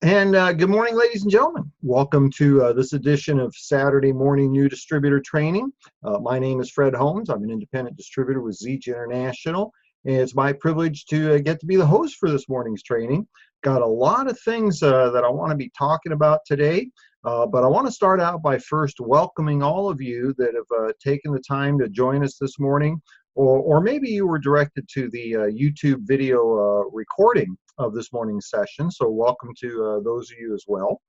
And good morning, ladies and gentlemen. Welcome to this edition of Saturday Morning New Distributor Training. My name is Fred Holmes. I'm an independent distributor with Zege International, and it's my privilege to get to be the host for this morning's training. Got a lot of things that I want to be talking about today, but I want to start out by first welcoming all of you that have taken the time to join us this morning, or maybe you were directed to the YouTube video recording of this morning's session, so welcome to those of you as well.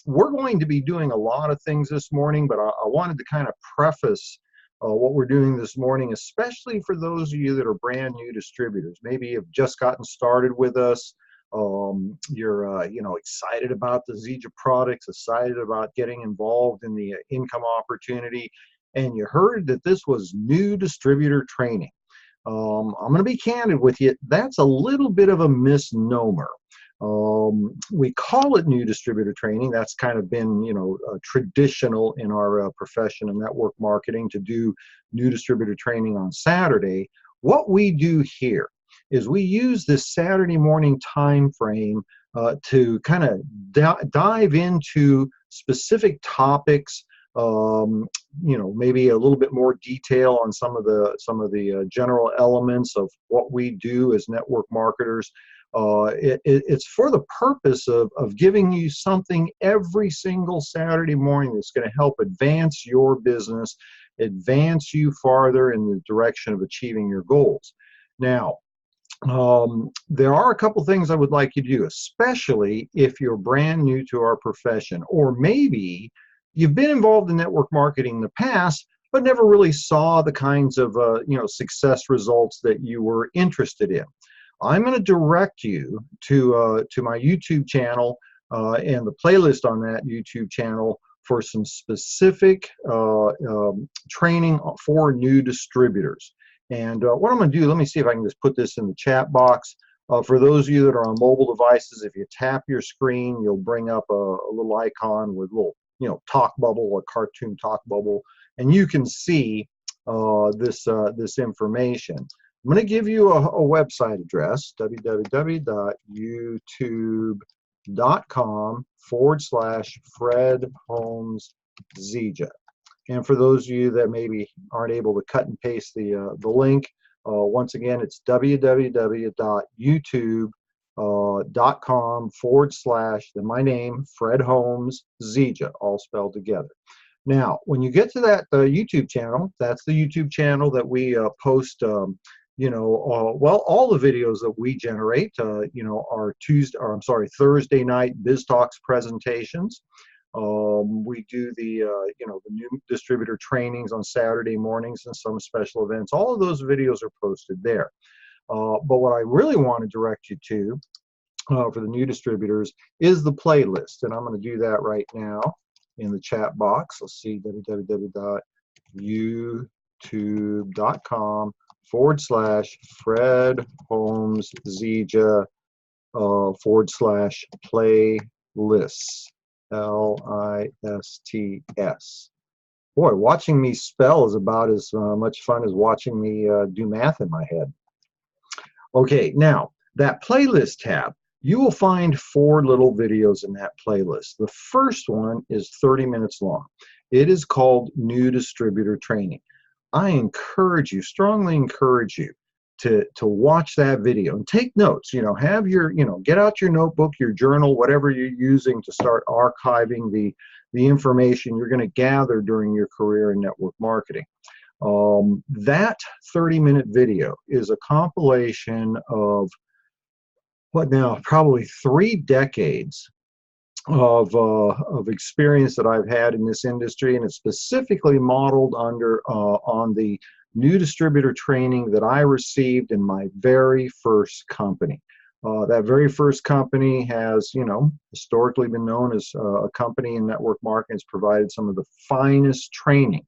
We're going to be doing a lot of things this morning, but I wanted to kind of preface what we're doing this morning, especially for those of you that are brand new distributors. Maybe you've just gotten started with us. You're excited about the Zege products, excited about getting involved in the income opportunity, and you heard that this was new distributor training. I'm going to be candid with you. That's a little bit of a misnomer. We call it new distributor training. That's kind of been, traditional in our profession of network marketing to do new distributor training on Saturday. What we do here is we use this Saturday morning time frame to kind of dive into specific topics. Maybe a little bit more detail on some of the general elements of what we do as network marketers. It's for the purpose of giving you something every single Saturday morning that's going to help advance your business, advance you farther in the direction of achieving your goals. Now, there are a couple things I would like you to do, especially if you're brand new to our profession, or maybe you've been involved in network marketing in the past, but never really saw the kinds of success results that you were interested in. I'm going to direct you to my YouTube channel and the playlist on that YouTube channel for some specific training for new distributors. And what I'm going to do, let me see if I can just put this in the chat box. For those of you that are on mobile devices, if you tap your screen, you'll bring up a little icon with a little talk bubble, a cartoon talk bubble, and you can see this information. I'm going to give you a website address, www.youtube.com/Fred Holmes Zege. And for those of you that maybe aren't able to cut and paste the link, once again, it's www.youtube.com/ my name, Fred Holmes Zege, all spelled together. Now, when you get to that YouTube channel, that's the YouTube channel that we post, all the videos that we generate, our Thursday night Biz Talks presentations. We do the new distributor trainings on Saturday mornings and some special events. All of those videos are posted there. But what I really want to direct you to for the new distributors is the playlist. And I'm going to do that right now in the chat box. Let's see, www.youtube.com/Fred Holmes Zege /playlists. LISTS. Boy, watching me spell is about as much fun as watching me do math in my head. Okay, now that playlist tab, you will find 4 little videos in that playlist. The first one is 30 minutes long. It is called New Distributor Training. I strongly encourage you to watch that video and take notes. Have your, get out your notebook, your journal, whatever you're using to start archiving the information you're going to gather during your career in network marketing. That 30-minute video is a compilation of probably 3 decades of experience that I've had in this industry, and it's specifically modeled on the new distributor training that I received in my very first company. That very first company has, historically been known as a company in network marketing. It's provided some of the finest training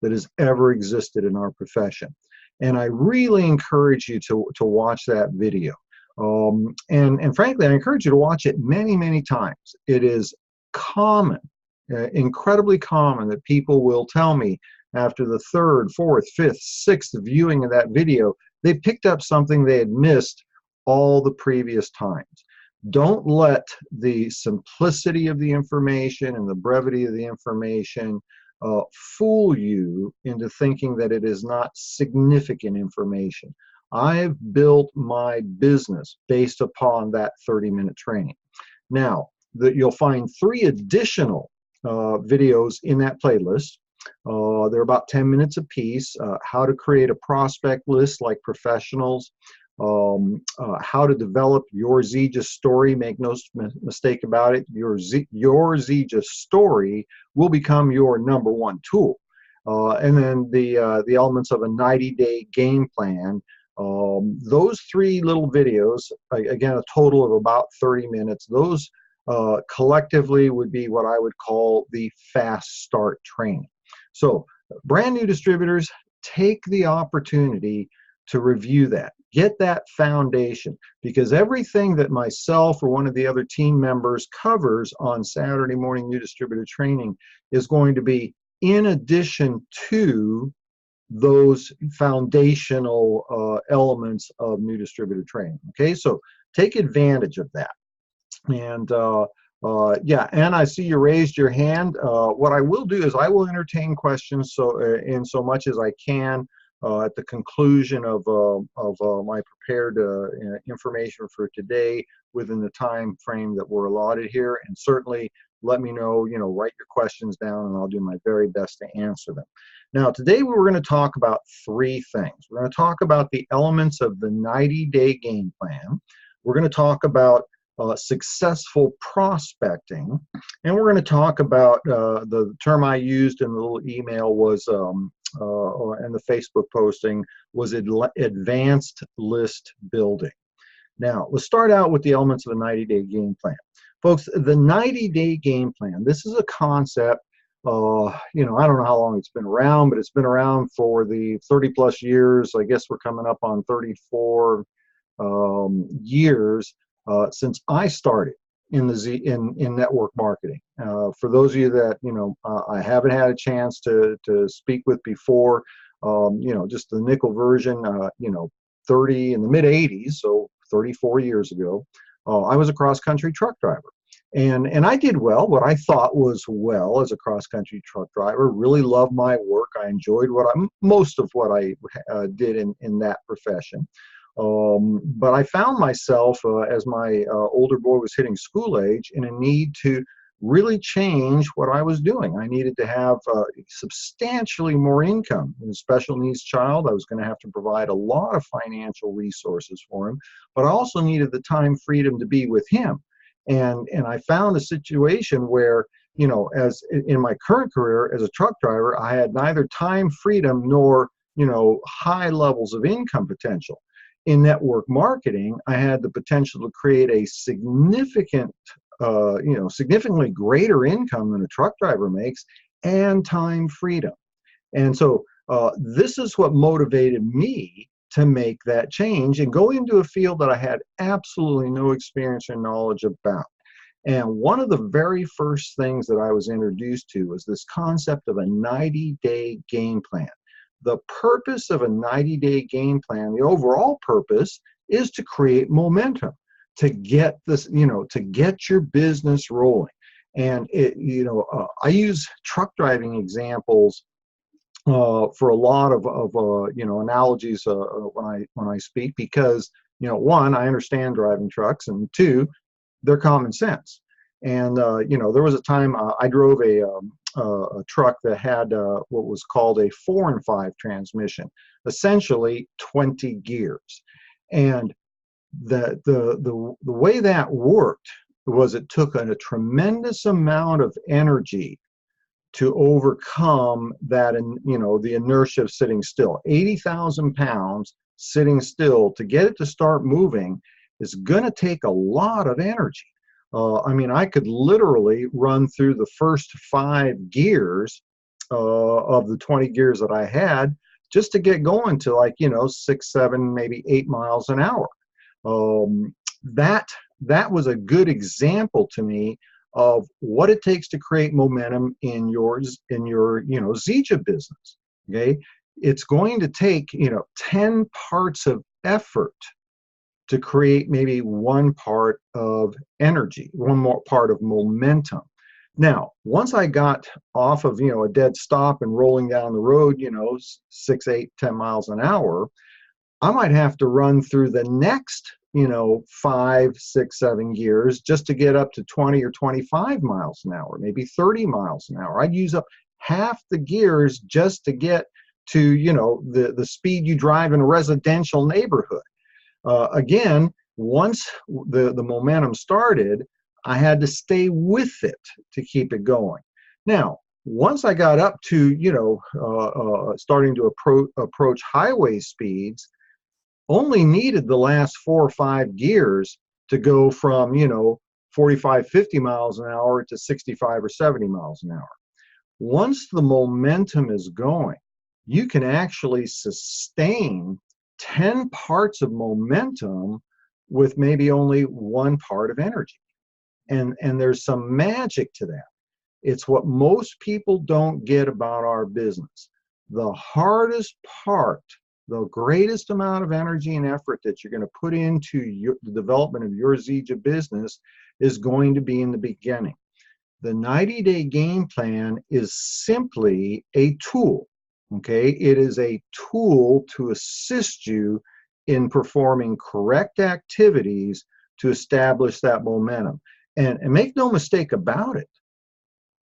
that has ever existed in our profession. And I really encourage you to watch that video. And frankly, I encourage you to watch it many, many times. It is common, incredibly common, that people will tell me after the 3rd, 4th, 5th, 6th viewing of that video, they picked up something they had missed all the previous times. Don't let the simplicity of the information and the brevity of the information fool you into thinking that it is not significant information. I've built my business based upon that 30-minute training. Now, you'll find 3 additional videos in that playlist. They're about 10 minutes apiece. How to create a prospect list like professionals, how to develop your Zija story. Make no mistake about it, your Zija story will become your #1 tool. And then the elements of a 90-day game plan. Those 3 little videos, again, a total of about 30 minutes, those collectively would be what I would call the fast start training. So brand new distributors, take the opportunity to review that. Get that foundation, because everything that myself or one of the other team members covers on Saturday morning new distributor training is going to be in addition to those foundational elements of new distributor training. Okay, so take advantage of that. And yeah, and I see you raised your hand. What I will do is I will entertain questions in so much as I can at the conclusion of my prepared information for today within the time frame that we're allotted here. And certainly let me know, write your questions down and I'll do my very best to answer them. Now, today we're going to talk about 3 things. We're going to talk about the elements of the 90-day game plan. We're going to talk about successful prospecting, and we're going to talk about the term I used in the little email was, and the Facebook posting was advanced list building. Now, let's start out with the elements of a 90-day game plan. Folks, the 90-day game plan, this is a concept, I don't know how long it's been around, but it's been around for the 30+ years. I guess we're coming up on 34 years since I started in network marketing. For those of you that I haven't had a chance to speak with before, just the nickel version, 30 in the mid 80s, so 34 years ago, I was a cross-country truck driver. And I did well, what I thought was well as a cross-country truck driver. Really loved my work. I enjoyed most of what I did in that profession. But I found myself, as my older boy was hitting school age, in a need to really change what I was doing. I needed to have substantially more income. As a special needs child, I was going to have to provide a lot of financial resources for him, but I also needed the time freedom to be with him. And I found a situation where, as in my current career as a truck driver, I had neither time freedom nor, high levels of income potential. In network marketing, I had the potential to create a significantly greater income than a truck driver makes, and time freedom. And so this is what motivated me to make that change and go into a field that I had absolutely no experience or knowledge about. And one of the very first things that I was introduced to was this concept of a 90-day game plan. The purpose of a 90-day game plan, the overall purpose, is to create momentum, to get this, to get your business rolling. And I use truck driving examples for a lot of analogies when I speak, because one, I understand driving trucks, and 2, they're common sense. And there was a time I drove a truck that had what was called a 4 and 5 transmission, essentially 20 gears. And the way that worked was it took a tremendous amount of energy to overcome that, the inertia of sitting still. 80,000 pounds sitting still, to get it to start moving is going to take a lot of energy. I could literally run through the first 5 gears of the 20 gears that I had just to get going to 6, 7, maybe 8 miles an hour. That was a good example to me of what it takes to create momentum in your Zija business. Okay, it's going to take 10 parts of effort to create maybe one part of energy, one more part of momentum. Now, once I got off of, a dead stop and rolling down the road, 6, 8, 10 miles an hour, I might have to run through the next, 5, 6, 7 gears just to get up to 20 or 25 miles an hour, maybe 30 miles an hour. I'd use up half the gears just to get to, the speed you drive in a residential neighborhood. Again, once the momentum started, I had to stay with it to keep it going. Now, once I got up to, starting to approach highway speeds, only needed the last 4 or 5 gears to go from, 45, 50 miles an hour to 65 or 70 miles an hour. Once the momentum is going, you can actually sustain 10 parts of momentum with maybe only 1 part of energy. And there's some magic to that. It's what most people don't get about our business. The hardest part, the greatest amount of energy and effort that you're going to put into the development of your Zija business is going to be in the beginning. The 90-day game plan is simply a tool, okay? It is a tool to assist you in performing correct activities to establish that momentum. And make no mistake about it,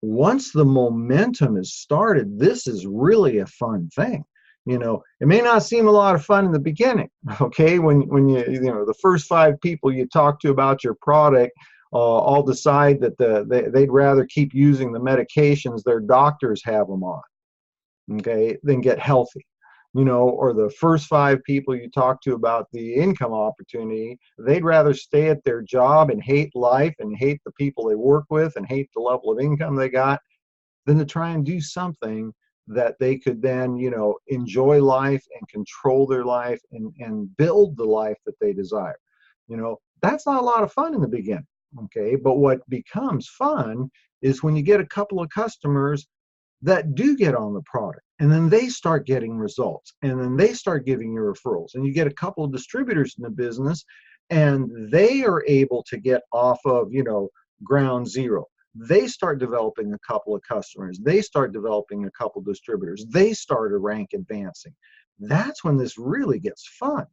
once the momentum is started, this is really a fun thing. It may not seem a lot of fun in the beginning, okay? When the first 5 people you talk to about your product all decide that they'd rather keep using the medications their doctors have them on, okay, than get healthy. Or the first 5 people you talk to about the income opportunity, they'd rather stay at their job and hate life and hate the people they work with and hate the level of income they got than to try and do something that they could then, enjoy life and control their life and build the life that they desire. That's not a lot of fun in the beginning, okay? But what becomes fun is when you get a couple of customers that do get on the product, and then they start getting results, and then they start giving you referrals, and you get a couple of distributors in the business, and they are able to get off of, ground zero. They start developing a couple of customers. They start developing a couple of distributors. They start a rank advancing. That's when this really gets fun.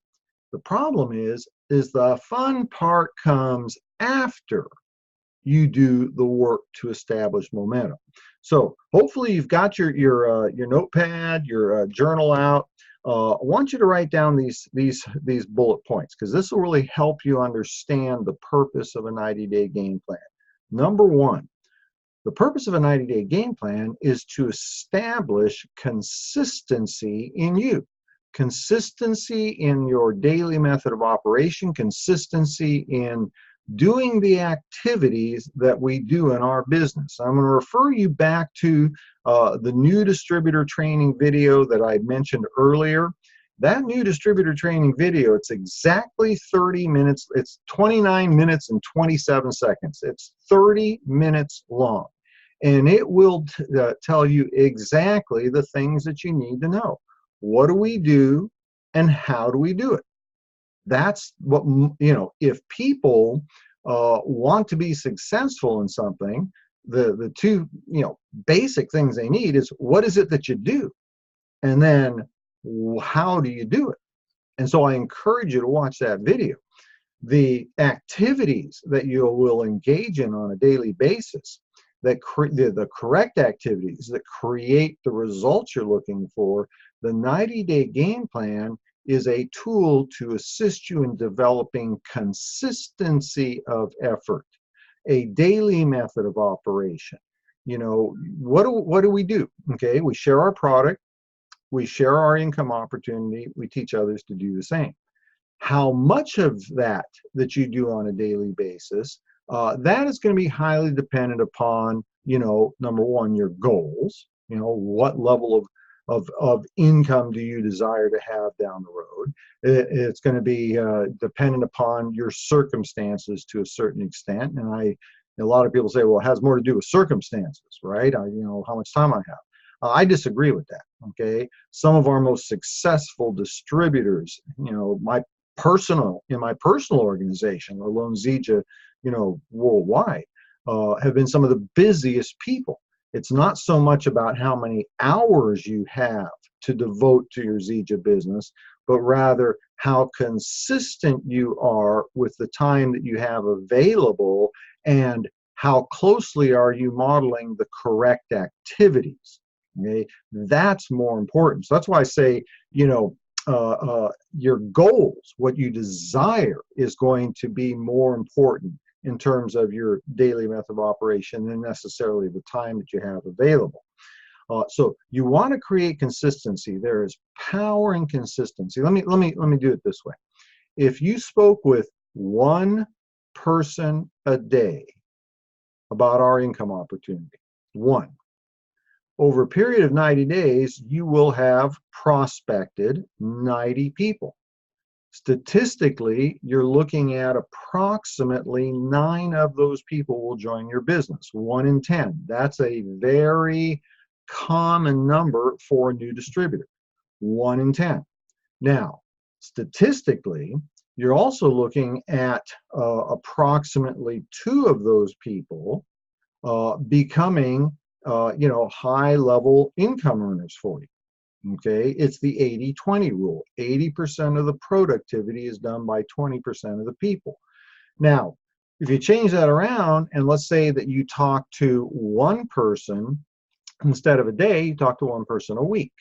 The problem is the fun part comes after you do the work to establish momentum. So hopefully you've got your notepad, your journal out. I want you to write down these bullet points, because this will really help you understand the purpose of a 90-day game plan. Number 1, the purpose of a 90-day game plan is to establish consistency in you. Consistency in your daily method of operation, consistency in doing the activities that we do in our business. I'm going to refer you back to the new distributor training video that I mentioned earlier. That new distributor training video, it's exactly 30 minutes. It's 29 minutes and 27 seconds. It's 30 minutes long. And it will tell you exactly the things that you need to know. What do we do and how do we do it? That's what, if people want to be successful in something, the 2, basic things they need is, what is it that you do? And then, how do you do it? And so I encourage you to watch that video. The activities that you will engage in on a daily basis, the correct activities that create the results you're looking for, the 90-day game plan is a tool to assist you in developing consistency of effort, a daily method of operation. What do we do? Okay, we share our product, we share our income opportunity, we teach others to do the same. How much of that you do on a daily basis, that is going to be highly dependent upon, number 1, your goals. What level of income do you desire to have down the road? It's going to be dependent upon your circumstances to a certain extent. And a lot of people say, well, it has more to do with circumstances, right? How much time I have. I disagree with that, okay? Some of our most successful distributors, my in my personal organization, alone Zija, worldwide, have been some of the busiest people. It's not so much about how many hours you have to devote to your Zija business, but rather how consistent you are with the time that you have available, and how closely are you modeling the correct activities. Okay, that's more important. So that's why I say, your goals, what you desire, is going to be more important in terms of your daily method of operation than necessarily the time that you have available. So you want to create consistency. There is power in consistency. Let me do it this way. If you spoke with one person a day about our income opportunity, one, over a period of 90 days, you will have prospected 90 people. Statistically, you're looking at approximately 9 of those people will join your business, 1 in 10. That's a very common number for a new distributor, 1 in 10. Now, statistically, you're also looking at approximately 2 of those people becoming high-level income earners for you. Okay, it's the 80-20 rule. 80% of the productivity is done by 20% of the people. Now, if you change that around, and let's say that you talk to one person instead of a day, you talk to one person a week.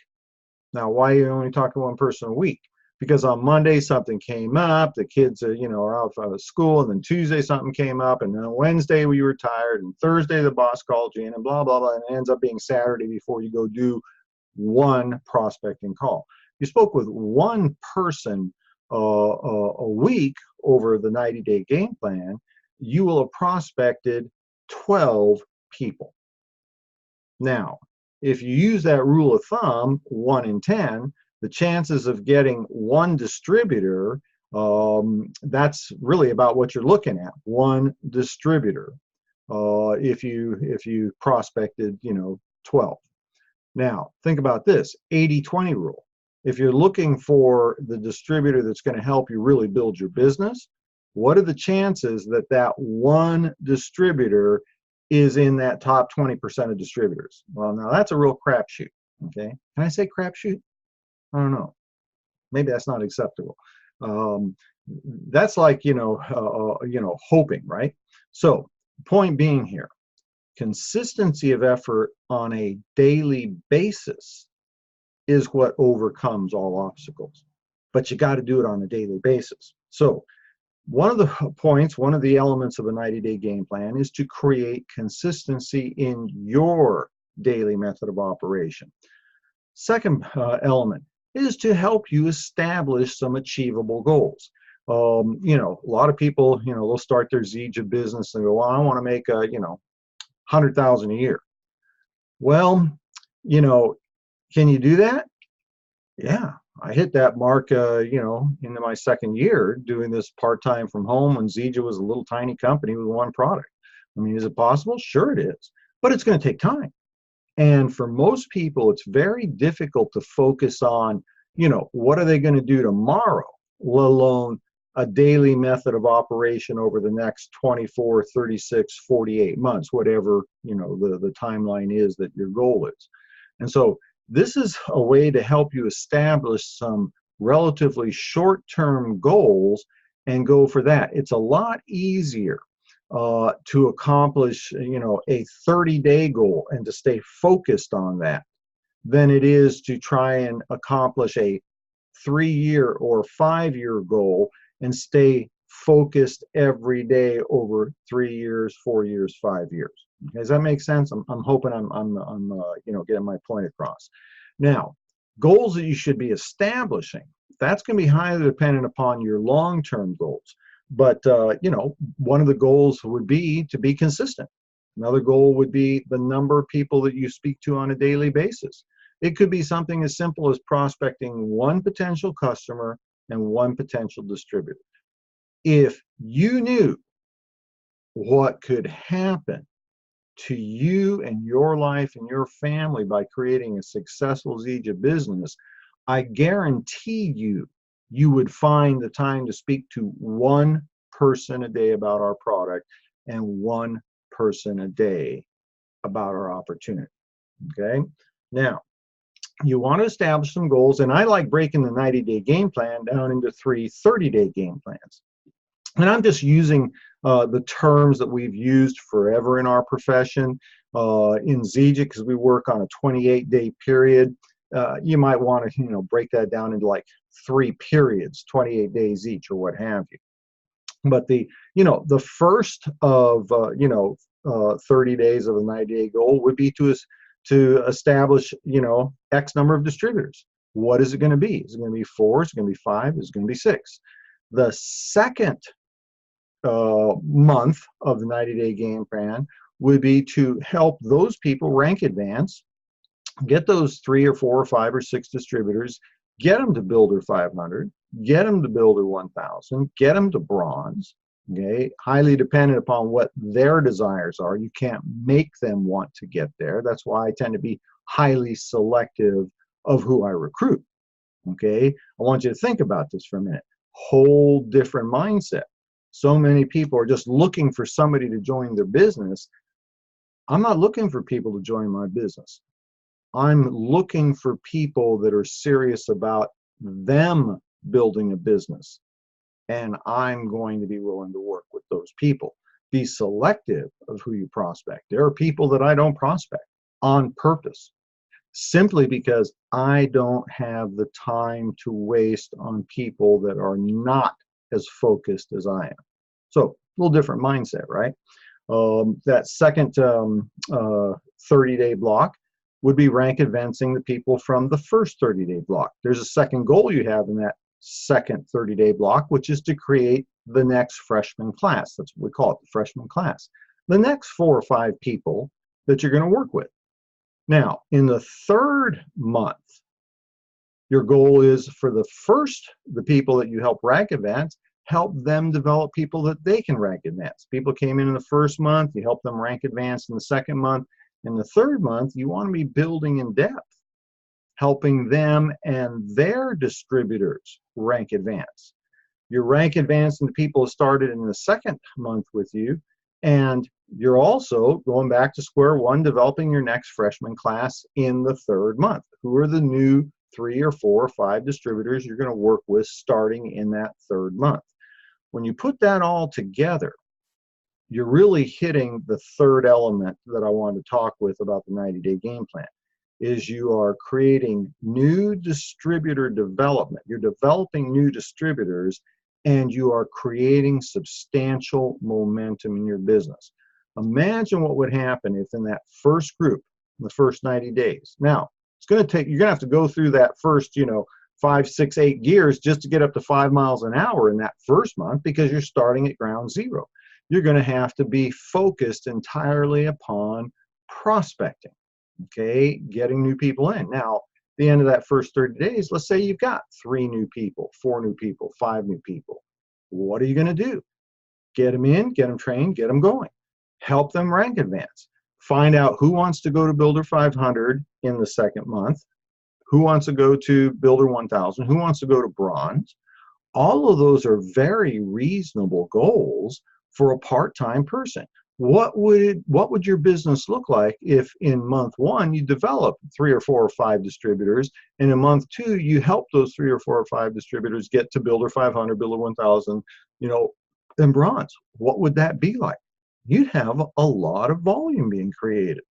Now, why you only talk to one person a week? Because on Monday something came up, the kids are out of school, and then Tuesday something came up, and then Wednesday we were tired, and Thursday the boss called you in, and blah, blah, blah, and it ends up being Saturday before you go do one prospecting call. You spoke with one person a week over the 90-day game plan, you will have prospected 12 people. Now, if you use that rule of thumb, 1 in 10, the chances of getting one distributor, that's really about what you're looking at, one distributor, if you prospected 12. Now, think about this, 80-20 rule. If you're looking for the distributor that's going to help you really build your business, what are the chances that that one distributor is in that top 20% of distributors? Well, now that's a real crapshoot, okay? Can I say crapshoot? I don't know. Maybe that's not acceptable. That's like, hoping, right? So, point being here, consistency of effort on a daily basis is what overcomes all obstacles. But you got to do it on a daily basis. So one of the points, one of the elements of a 90-day game plan is to create consistency in your daily method of operation. Second element is to help you establish some achievable goals. A lot of people, they'll start their Zija business and go, well, I want to make $100,000 a year. Well, can you do that? Yeah, I hit that mark, into my second year doing this part-time from home when Zija was a little tiny company with one product. I mean, is it possible? Sure it is, but it's going to take time. And for most people, it's very difficult to focus on, what are they going to do tomorrow, let alone a daily method of operation over the next 24, 36, 48 months, whatever, the timeline is that your goal is. And so this is a way to help you establish some relatively short-term goals and go for that. It's a lot easier to accomplish, a 30-day goal and to stay focused on that than it is to try and accomplish a 3-year or 5-year goal and stay focused every day over 3 years, 4 years, 5 years. Does that make sense? I'm hoping I'm getting my point across. Now, goals that you should be establishing, that's going to be highly dependent upon your long-term goals. But one of the goals would be to be consistent. Another goal would be the number of people that you speak to on a daily basis. It could be something as simple as prospecting one potential customer and one potential distributor. If you knew what could happen to you and your life and your family by creating a successful Zija business, I guarantee you you would find the time to speak to one person a day about our product and one person a day about our opportunity. Okay. Now, you want to establish some goals, and I like breaking the 90-day game plan down into 3 30-day game plans. And I'm just using the terms that we've used forever in our profession. In ZJ, because we work on a 28-day period, you might want to, break that down into like 3 periods, 28 days each, or what have you. But the first of 30 days of a 90-day goal would be to establish X number of distributors. What is it going to be? Is it going to be 4? Is it going to be 5? Is it going to be 6? The second month of the 90-day game plan would be to help those people rank advance, get those 3 or 4 or 5 or 6 distributors, get them to Builder 500, get them to Builder 1000, get them to Bronze. Okay, highly dependent upon what their desires are. You can't make them want to get there. That's why I tend to be highly selective of who I recruit. Okay, I want you to think about this for a minute. Whole different mindset. So many people are just looking for somebody to join their business. I'm not looking for people to join my business. I'm looking for people that are serious about them building a business. And I'm going to be willing to work with those people. Be selective of who you prospect. There are people that I don't prospect on purpose, simply because I don't have the time to waste on people that are not as focused as I am. So a little different mindset, right? That second 30-day block would be rank advancing the people from the first 30-day block. There's a second goal you have in that second 30-day block, which is to create the next freshman class. That's what we call it, the freshman class. The next 4 or 5 people that you're going to work with. Now, in the third month, your goal is for the people that you help rank advance, help them develop people that they can rank advance. People came in the first month, you help them rank advance in the second month. In the third month, you want to be building in depth, helping them and their distributors rank advance. You're rank advancing the people who started in the second month with you, and you're also going back to square one, developing your next freshman class in the third month. Who are the new 3 or 4 or 5 distributors you're going to work with starting in that third month? When you put that all together, you're really hitting the third element that I wanted to talk with about the 90-day game plan. Is you are creating new distributor development. You're developing new distributors, and you are creating substantial momentum in your business. Imagine what would happen if in that first group, in the first 90 days. Now, it's going to take, you're going to have to go through that first, 5, 6, 8 gears just to get up to 5 miles an hour in that first month, because you're starting at ground zero. You're going to have to be focused entirely upon prospecting. Okay, getting new people in. Now, at the end of that first 30 days, let's say you've got 3 new people, 4 new people, 5 new people. What are you going to do? Get them in, get them trained, get them going. Help them rank advance. Find out who wants to go to Builder 500 in the second month, who wants to go to Builder 1000, who wants to go to Bronze. All of those are very reasonable goals for a part-time person. What would your business look like if in month 1 you develop 3 or 4 or 5 distributors, and in month 2 you help those 3 or 4 or 5 distributors get to Builder 500, Builder 1000, and Bronze? What would that be like? You'd have a lot of volume being created.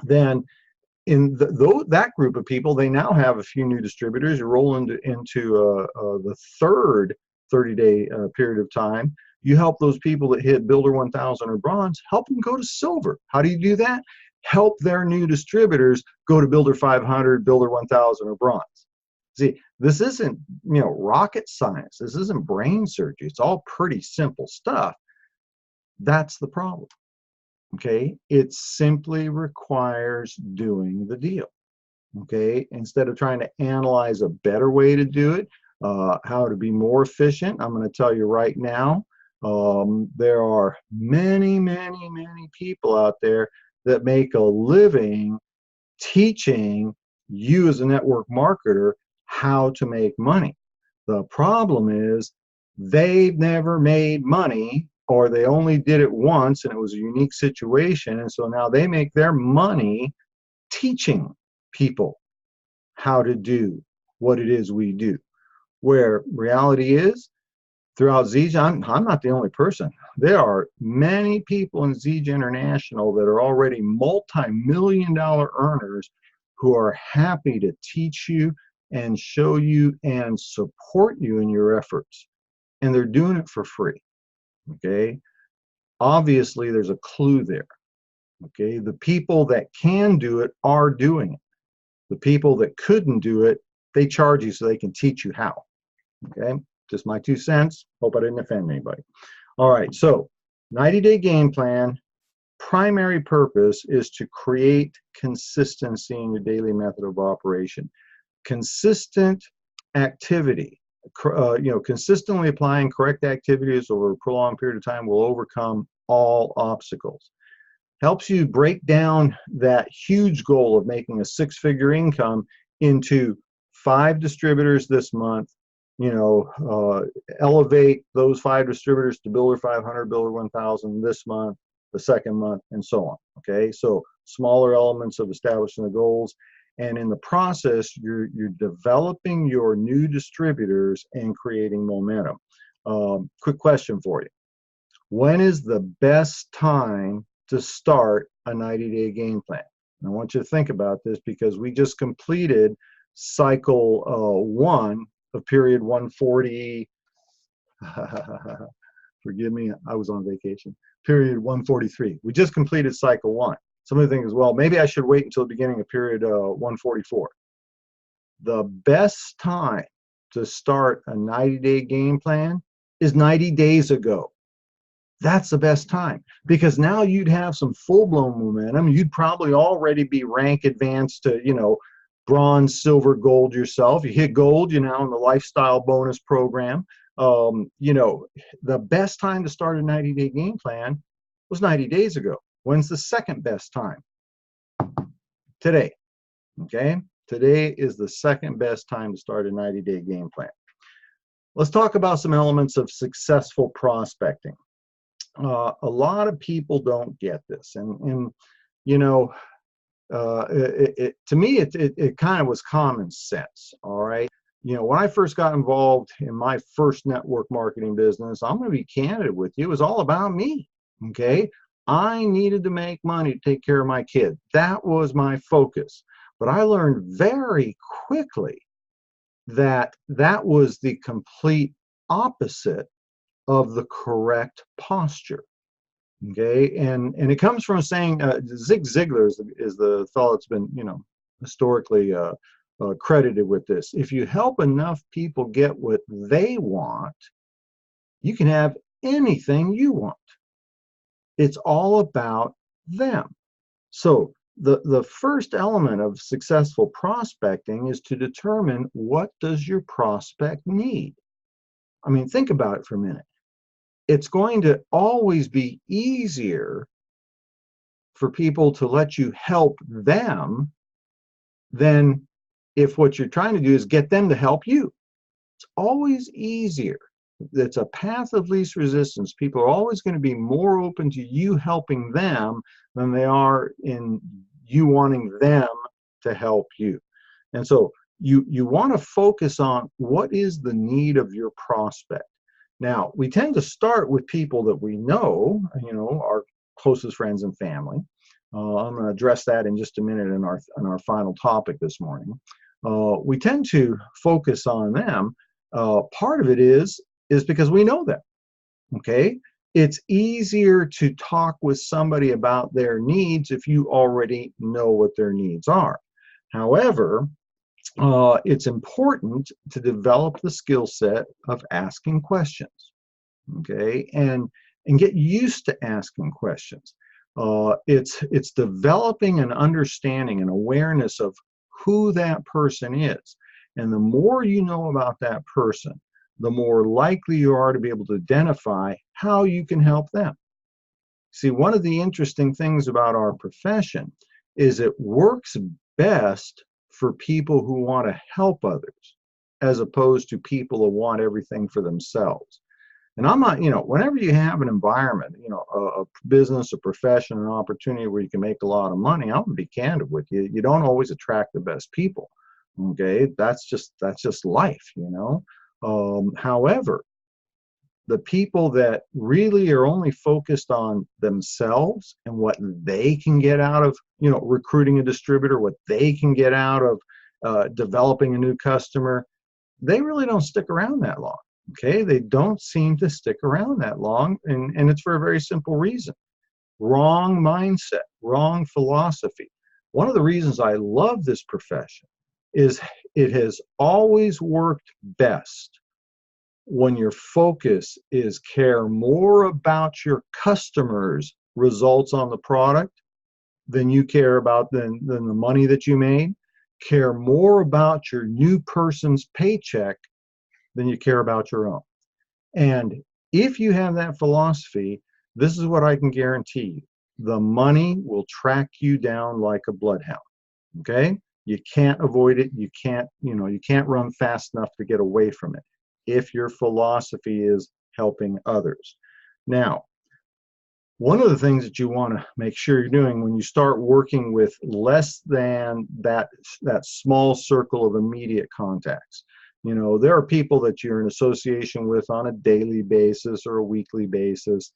Then in that group of people, they now have a few new distributors. You roll into the third 30-day period of time. You help those people that hit Builder 1000 or Bronze, help them go to Silver. How do you do that? Help their new distributors go to Builder 500, Builder 1000, or Bronze. See, this isn't rocket science. This isn't brain surgery. It's all pretty simple stuff. That's the problem. Okay, it simply requires doing the deal. Okay, instead of trying to analyze a better way to do it, how to be more efficient, I'm going to tell you right now, there are many, many, many people out there that make a living teaching you as a network marketer how to make money. The problem is they've never made money, or they only did it once and it was a unique situation. And so now they make their money teaching people how to do what it is we do. Where reality is, throughout Zege, I'm not the only person. There are many people in Zege International that are already multi-million-dollar earners who are happy to teach you and show you and support you in your efforts. And they're doing it for free. Okay? Obviously, there's a clue there. Okay? The people that can do it are doing it. The people that couldn't do it, they charge you so they can teach you how. Okay? Just my 2 cents. Hope I didn't offend anybody. All right, so 90-day game plan, primary purpose is to create consistency in your daily method of operation. Consistent activity, consistently applying correct activities over a prolonged period of time will overcome all obstacles. Helps you break down that huge goal of making a 6-figure income into 5 distributors this month. Elevate those 5 distributors to builder 500, builder 1000 this month, the second month, and so on. Okay, so smaller elements of establishing the goals, and in the process, you're developing your new distributors and creating momentum. Quick question for you: when is the best time to start a 90-day game plan? And I want you to think about this because we just completed cycle 1 of period 140. Forgive me, I was on vacation. Period 143. We just completed cycle 1. Somebody thinks, well, maybe I should wait until the beginning of period 144. The best time to start a 90-day game plan is 90 days ago. That's the best time, because now you'd have some full-blown momentum. You'd probably already be rank advanced to, bronze, silver, gold yourself. You hit gold, you're now in the lifestyle bonus program. The best time to start a 90-day game plan was 90 days ago. When's the second best time? Today. Okay? Today is the second best time to start a 90-day game plan. Let's talk about some elements of successful prospecting. A lot of people don't get this, and to me, it kind of was common sense. All right, when I first got involved in my first network marketing business, I'm going to be candid with you, it was all about me. Okay, I needed to make money to take care of my kid. That was my focus. But I learned very quickly that that was the complete opposite of the correct posture. Okay, and it comes from saying Zig Ziglar is the fellow that's been historically credited with this. If you help enough people get what they want, you can have anything you want. It's all about them. So the first element of successful prospecting is to determine, what does your prospect need? I mean, think about it for a minute. It's going to always be easier for people to let you help them than if what you're trying to do is get them to help you. It's always easier. It's a path of least resistance. People are always going to be more open to you helping them than they are in you wanting them to help you. And so you want to focus on, what is the need of your prospect. Now, we tend to start with people that we know, our closest friends and family. I'm going to address that in just a minute in our final topic this morning. We tend to focus on them. Part of it is because we know them. Okay, it's easier to talk with somebody about their needs if you already know what their needs are. However, it's important to develop the skill set of asking questions, okay, and get used to asking questions. It's developing an understanding and awareness of who that person is, and the more you know about that person, the more likely you are to be able to identify how you can help them. See, one of the interesting things about our profession is it works best for people who want to help others. as opposed to people who want everything for themselves. And I'm not, whenever you have an environment, a business, a profession, an opportunity where you can make a lot of money, I'm gonna be candid with you. You don't always attract the best people. Okay, that's just life, However, the people that really are only focused on themselves and what they can get out of, recruiting a distributor, what they can get out of developing a new customer, they really don't stick around that long. Okay, they don't seem to stick around that long, and it's for a very simple reason. Wrong mindset, wrong philosophy. One of the reasons I love this profession is it has always worked best when your focus is care more about your customers' results on the product than you care about than the money that you made, care more about your new person's paycheck than you care about your own. And if you have that philosophy, this is what I can guarantee you. The money will track you down like a bloodhound. Okay? You can't avoid it. You can't run fast enough to get away from it if your philosophy is helping others. Now, one of the things that you want to make sure you're doing when you start working with less than that small circle of immediate contacts, there are people that you're in association with on a daily basis or a weekly basis,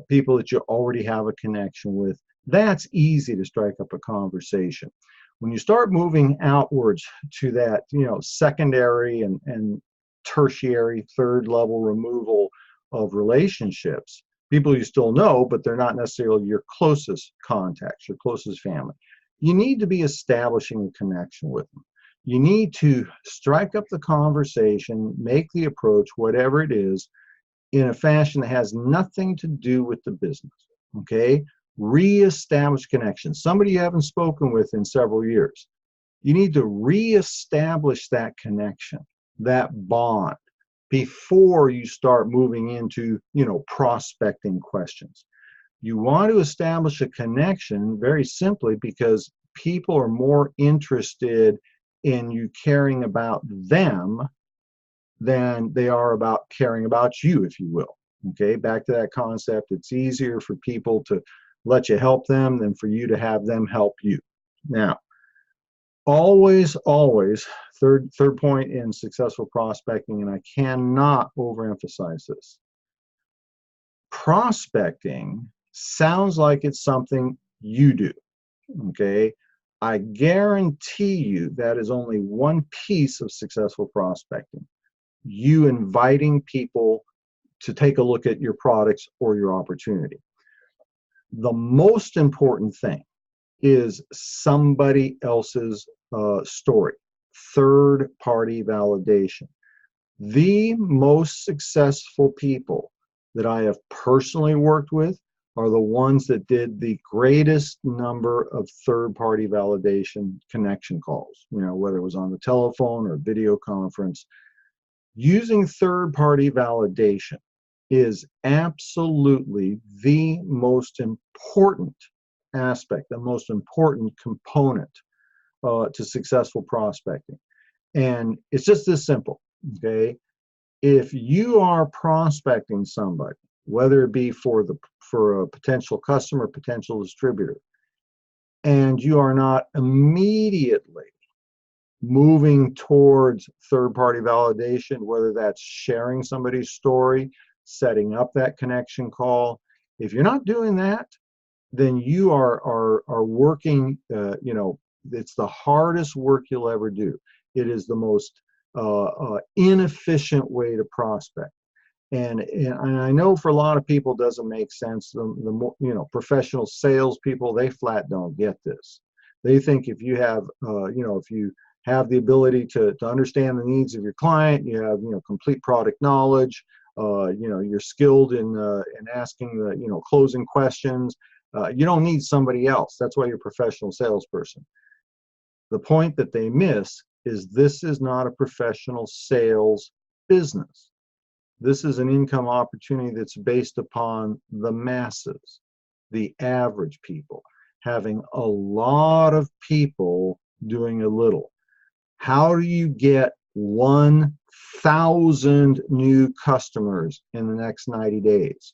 people that you already have a connection with. That's easy to strike up a conversation. When you start moving outwards to that, secondary and tertiary, third level removal of relationships, people you still know, but they're not necessarily your closest contacts, your closest family. You need to be establishing a connection with them. You need to strike up the conversation, make the approach, whatever it is, in a fashion that has nothing to do with the business. Okay? Reestablish connection. Somebody you haven't spoken with in several years. You need to reestablish that connection, that bond, before you start moving into, prospecting questions. You want to establish a connection very simply because people are more interested in you caring about them than they are about caring about you, if you will. Okay, back to that concept. It's easier for people to let you help them than for you to have them help you. Now, always, third point in successful prospecting, and I cannot overemphasize this. Prospecting sounds like it's something you do, okay? I guarantee you that is only one piece of successful prospecting. You inviting people to take a look at your products or your opportunity. The most important thing is somebody else's story, third-party validation. The most successful people that I have personally worked with are the ones that did the greatest number of third-party validation connection calls, whether it was on the telephone or video conference. Using third-party validation is absolutely the most important aspect, the most important component to successful prospecting. And it's just this simple, okay? If you are prospecting somebody, whether it be for a potential customer, potential distributor, and you are not immediately moving towards third-party validation, whether that's sharing somebody's story, setting up that connection call, if you're not doing that, then you are working, it's the hardest work you'll ever do. It is the most inefficient way to prospect. And I know for a lot of people it doesn't make sense. The more, professional salespeople, they flat don't get this. They think if you have, if you have the ability to understand the needs of your client, you have, complete product knowledge, you're skilled in asking the, closing questions. You don't need somebody else. That's why you're a professional salesperson. The point that they miss is this is not a professional sales business. This is an income opportunity that's based upon the masses, the average people, having a lot of people doing a little. How do you get 1,000 new customers in the next 90 days.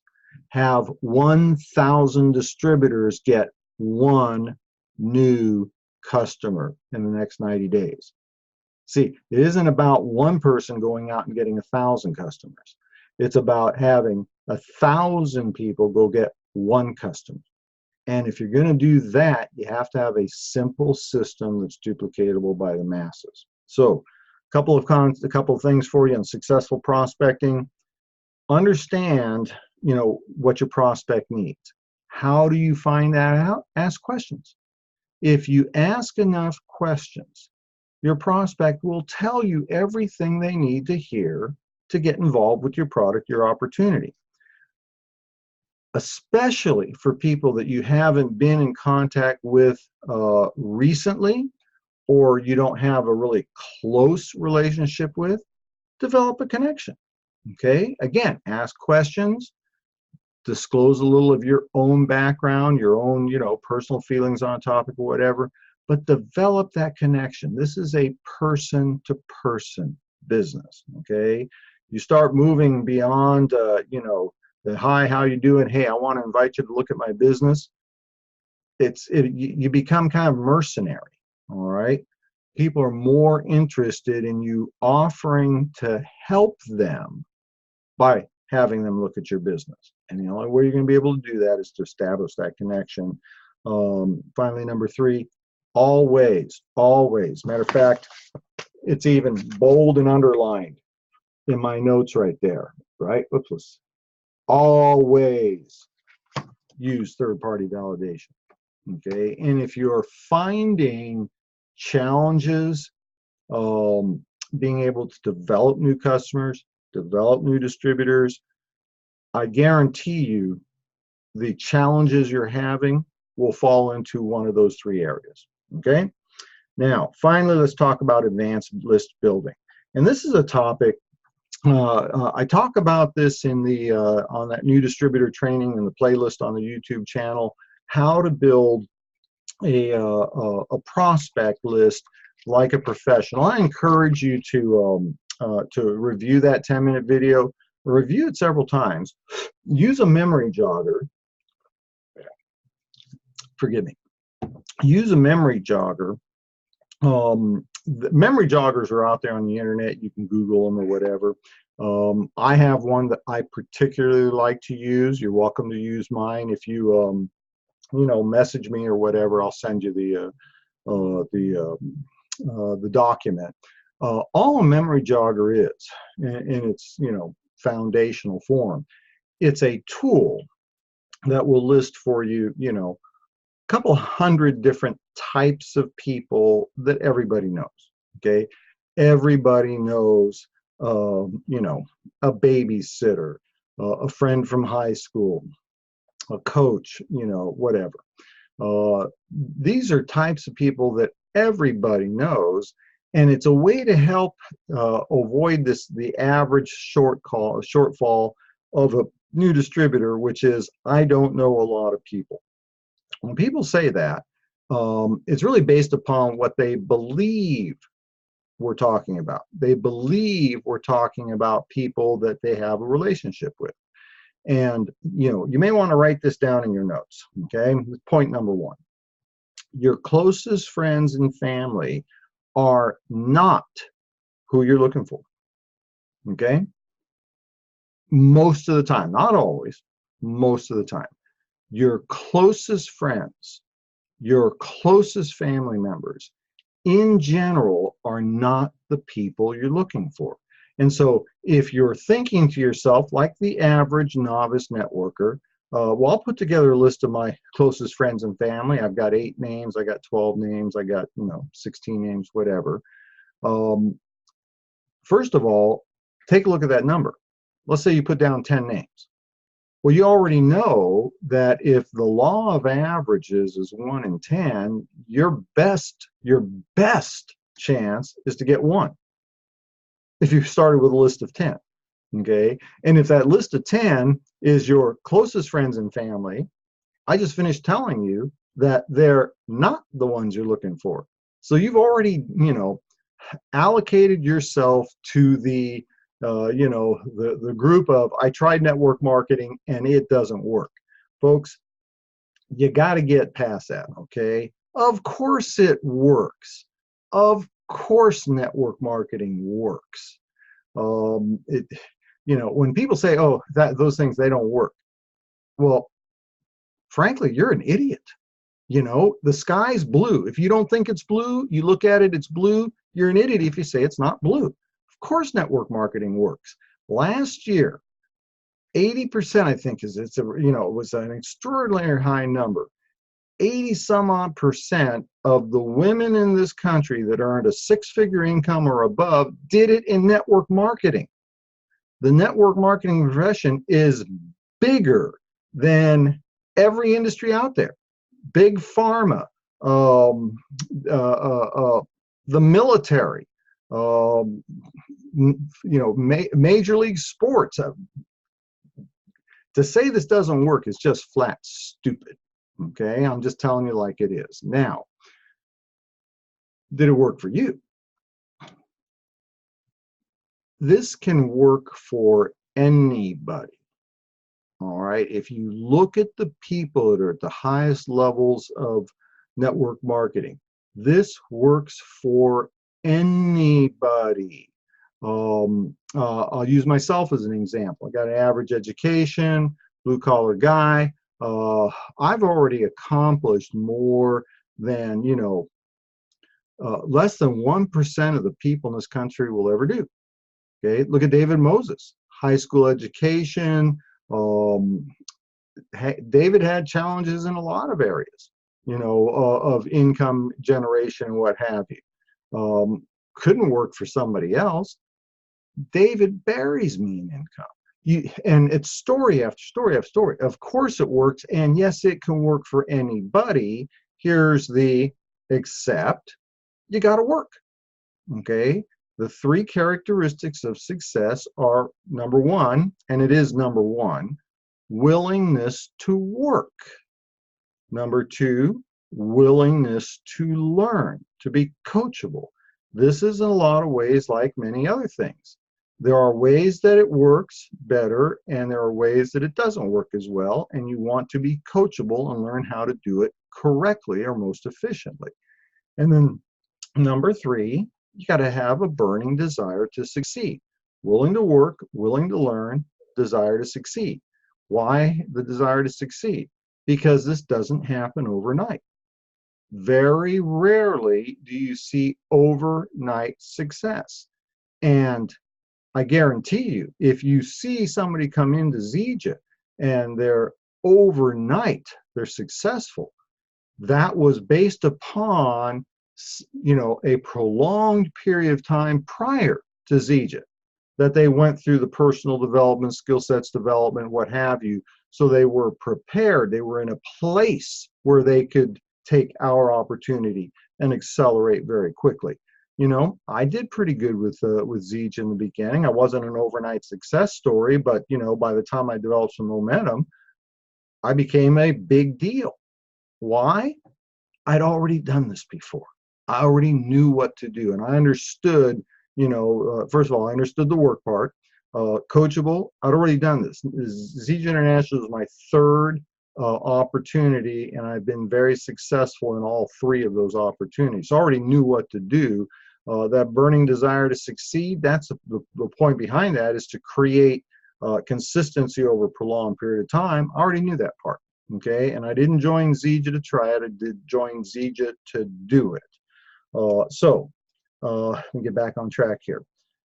Have 1,000 distributors get one new customer in the next 90 days. See, it isn't about one person going out and getting 1,000 customers. It's about having 1,000 people go get one customer. And if you're going to do that, you have to have a simple system that's duplicatable by the masses. So, a couple of things for you on successful prospecting. Understand, what your prospect needs. How do you find that out? Ask questions. If you ask enough questions, your prospect will tell you everything they need to hear to get involved with your product, your opportunity. Especially for people that you haven't been in contact with recently, or you don't have a really close relationship with, develop a connection. Okay? Again, ask questions, disclose a little of your own background, your own, personal feelings on a topic or whatever, but develop that connection. This is a person-to-person business. Okay? You start moving beyond, the hi, how you doing? Hey, I want to invite you to look at my business. You become kind of mercenary. All right. People are more interested in you offering to help them by having them look at your business. And the only way you're going to be able to do that is to establish that connection. Finally, number 3, always. Matter of fact, it's even bold and underlined in my notes right there. Right? Oops. Always use third-party validation. Okay, and if you're finding challenges being able to develop new customers, develop new distributors, I guarantee you the challenges you're having will fall into one of those 3 areas. Okay, now finally, let's talk about advanced list building. And this is a topic I talk about this in the on that new distributor training in the playlist on the YouTube channel, how to build a prospect list like a professional. I encourage you to review that 10-minute video, review it several times, use a memory jogger. Forgive me. Use a memory jogger. The memory joggers are out there on the internet. You can Google them or whatever. I have one that I particularly like to use. You're welcome to use mine. If you message me or whatever, I'll send you the document. All a memory jogger is, in its foundational form, it's a tool that will list for you, couple hundred different types of people that everybody knows. Okay, everybody knows a babysitter, a friend from high school, a coach, whatever. These are types of people that everybody knows, and it's a way to help avoid the average shortfall of a new distributor, which is I don't know a lot of people. When people say that, it's really based upon what they believe we're talking about. They believe we're talking about people that they have a relationship with. And, you may want to write this down in your notes, okay? Point number 1. Your closest friends and family are not who you're looking for, okay? Most of the time, not always, most of the time. Your closest friends, your closest family members, in general, are not the people you're looking for. And so if you're thinking to yourself, like the average novice networker, well, I'll put together a list of my closest friends and family. I've got 8 names, I got 12 names, I got 16 names, whatever. First of all, take a look at that number. Let's say you put down 10 names. Well, you already know that if the law of averages is 1 in 10, your best chance is to get 1. If you started with a list of 10, okay? And if that list of 10 is your closest friends and family, I just finished telling you that they're not the ones you're looking for. So you've already, allocated yourself to the the group of, I tried network marketing and it doesn't work. Folks, you got to get past that, okay? Of course it works. Of course network marketing works. When people say, oh, those things, they don't work. Well, frankly, you're an idiot. The sky's blue. If you don't think it's blue, you look at it, it's blue, you're an idiot if you say it's not blue. Of course network marketing works. Last year, 80%, I think, it was an extraordinarily high number. 80 some odd percent of the women in this country that earned a six-figure income or above did it in network marketing. The network marketing profession is bigger than every industry out there. Big pharma, the military, major league sports. To say this doesn't work is just flat stupid. Okay, I'm just telling you like it is. Now, did it work for you? This can work for anybody. All right, if you look at the people that are at the highest levels of network marketing, this works for anybody. I'll use myself as an example. I got an average education, blue collar guy. I've already accomplished more than, less than 1% of the people in this country will ever do. Okay, look at David Moses, high school education. David had challenges in a lot of areas, of income generation and what have you. Couldn't work for somebody else. David buries me in income. And it's story after story after story. Of course it works, and yes, it can work for anybody. Here's the except: you got to work. Okay, the three characteristics of success are, number one, and it is number one, willingness to work. Number two, willingness to learn, to be coachable. This is in a lot of ways like many other things. There are ways that it works better, and there are ways that it doesn't work as well, and you want to be coachable and learn how to do it correctly or most efficiently. And then number three, you got to have a burning desire to succeed. Willing to work, willing to learn, desire to succeed. Why the desire to succeed? Because this doesn't happen overnight. Very rarely do you see overnight success. And I guarantee you, if you see somebody come into Zija and they're successful, that was based upon, a prolonged period of time prior to Zija, that they went through the personal development, skill sets development, what have you. So they were prepared. They were in a place where they could take our opportunity and accelerate very quickly. I did pretty good with Zija in the beginning. I wasn't an overnight success story, but by the time I developed some momentum, I became a big deal. Why? I'd already done this before. I already knew what to do, and I understood. First of all, I understood the work part. Coachable, I'd already done this. Zija International is my third opportunity, and I've been very successful in all three of those opportunities. So I already knew what to do. That burning desire to succeed, that's the point behind that, is to create consistency over a prolonged period of time. I already knew that part, okay? And I didn't join Zija to try it. I did join Zija to do it. Let me get back on track here.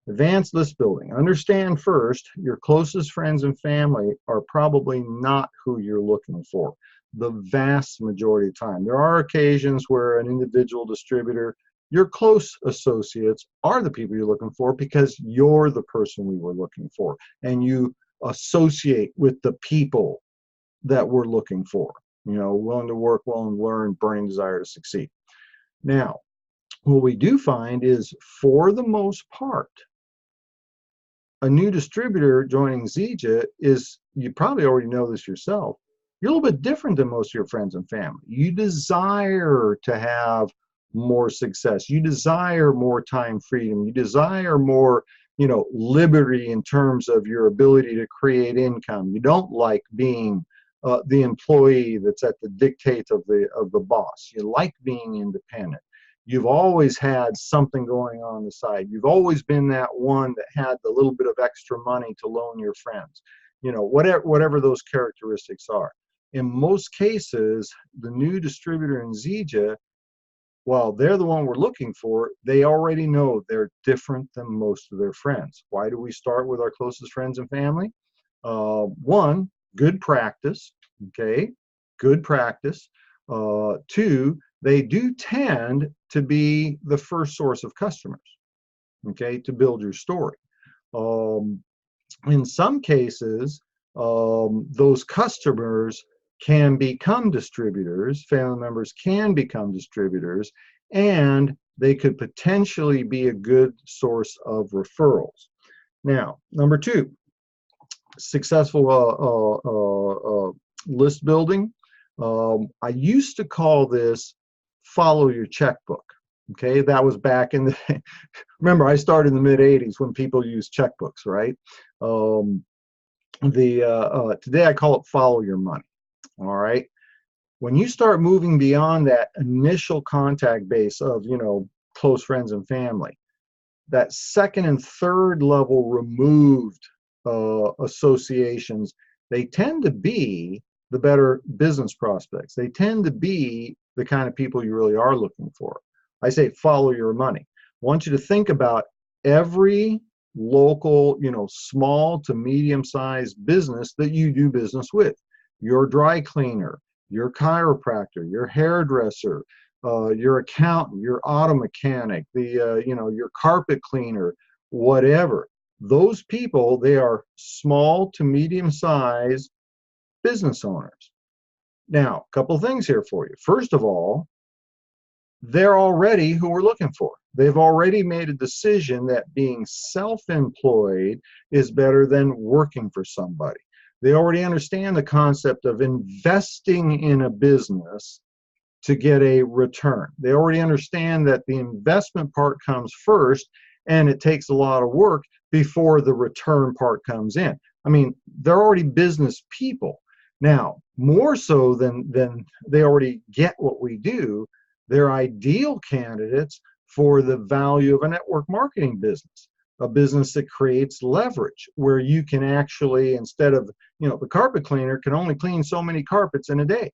Advanced list building. Understand first, your closest friends and family are probably not who you're looking for the vast majority of the time. There are occasions where an individual distributor, your close associates, are the people you're looking for because you're the person we were looking for, and you associate with the people that we're looking for. Willing to work, willing to learn, burning desire to succeed. Now, what we do find is, for the most part, a new distributor joining Zija is, you probably already know this yourself, you're a little bit different than most of your friends and family. You desire to have more success. You desire more time freedom. You desire more, liberty in terms of your ability to create income. You don't like being the employee that's at the dictate of the boss. You like being independent. You've always had something going on the side. You've always been that one that had the little bit of extra money to loan your friends. Whatever those characteristics are. In most cases, the new distributor in Zija, while they're the one we're looking for, they already know they're different than most of their friends. Why do we start with our closest friends and family? One, good practice, okay? Good practice. Two, they do tend to be the first source of customers, okay, to build your story. In some cases, those customers can become distributors, family members can become distributors, and they could potentially be a good source of referrals. Now, number two, successful list building. I used to call this follow your checkbook. Okay, that was back in the, remember I started in the mid-'80s when people used checkbooks, right? Today I call it follow your money. All right. When you start moving beyond that initial contact base of, close friends and family, that second and third level removed associations, they tend to be the better business prospects. They tend to be the kind of people you really are looking for. I say follow your money. I want you to think about every local, small to medium-sized business that you do business with. Your dry cleaner, your chiropractor, your hairdresser, your accountant, your auto mechanic, your carpet cleaner, whatever. Those people, they are small to medium-sized business owners. Now, a couple things here for you. First of all, they're already who we're looking for. They've already made a decision that being self-employed is better than working for somebody. They already understand the concept of investing in a business to get a return. They already understand that the investment part comes first, and it takes a lot of work before the return part comes in. I mean, they're already business people. Now, more so than they already get what we do, they're ideal candidates for the value of a network marketing business, a business that creates leverage, where you can actually, instead of, the carpet cleaner can only clean so many carpets in a day.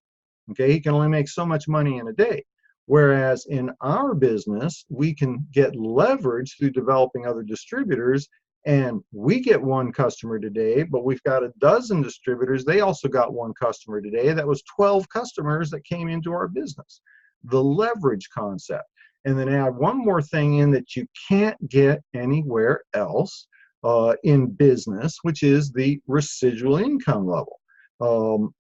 Okay, he can only make so much money in a day. Whereas in our business, we can get leverage through developing other distributors, and we get one customer today, but we've got a dozen distributors. They also got one customer today. That was 12 customers that came into our business. The leverage concept. And then add one more thing in that you can't get anywhere else in business, which is the residual income level.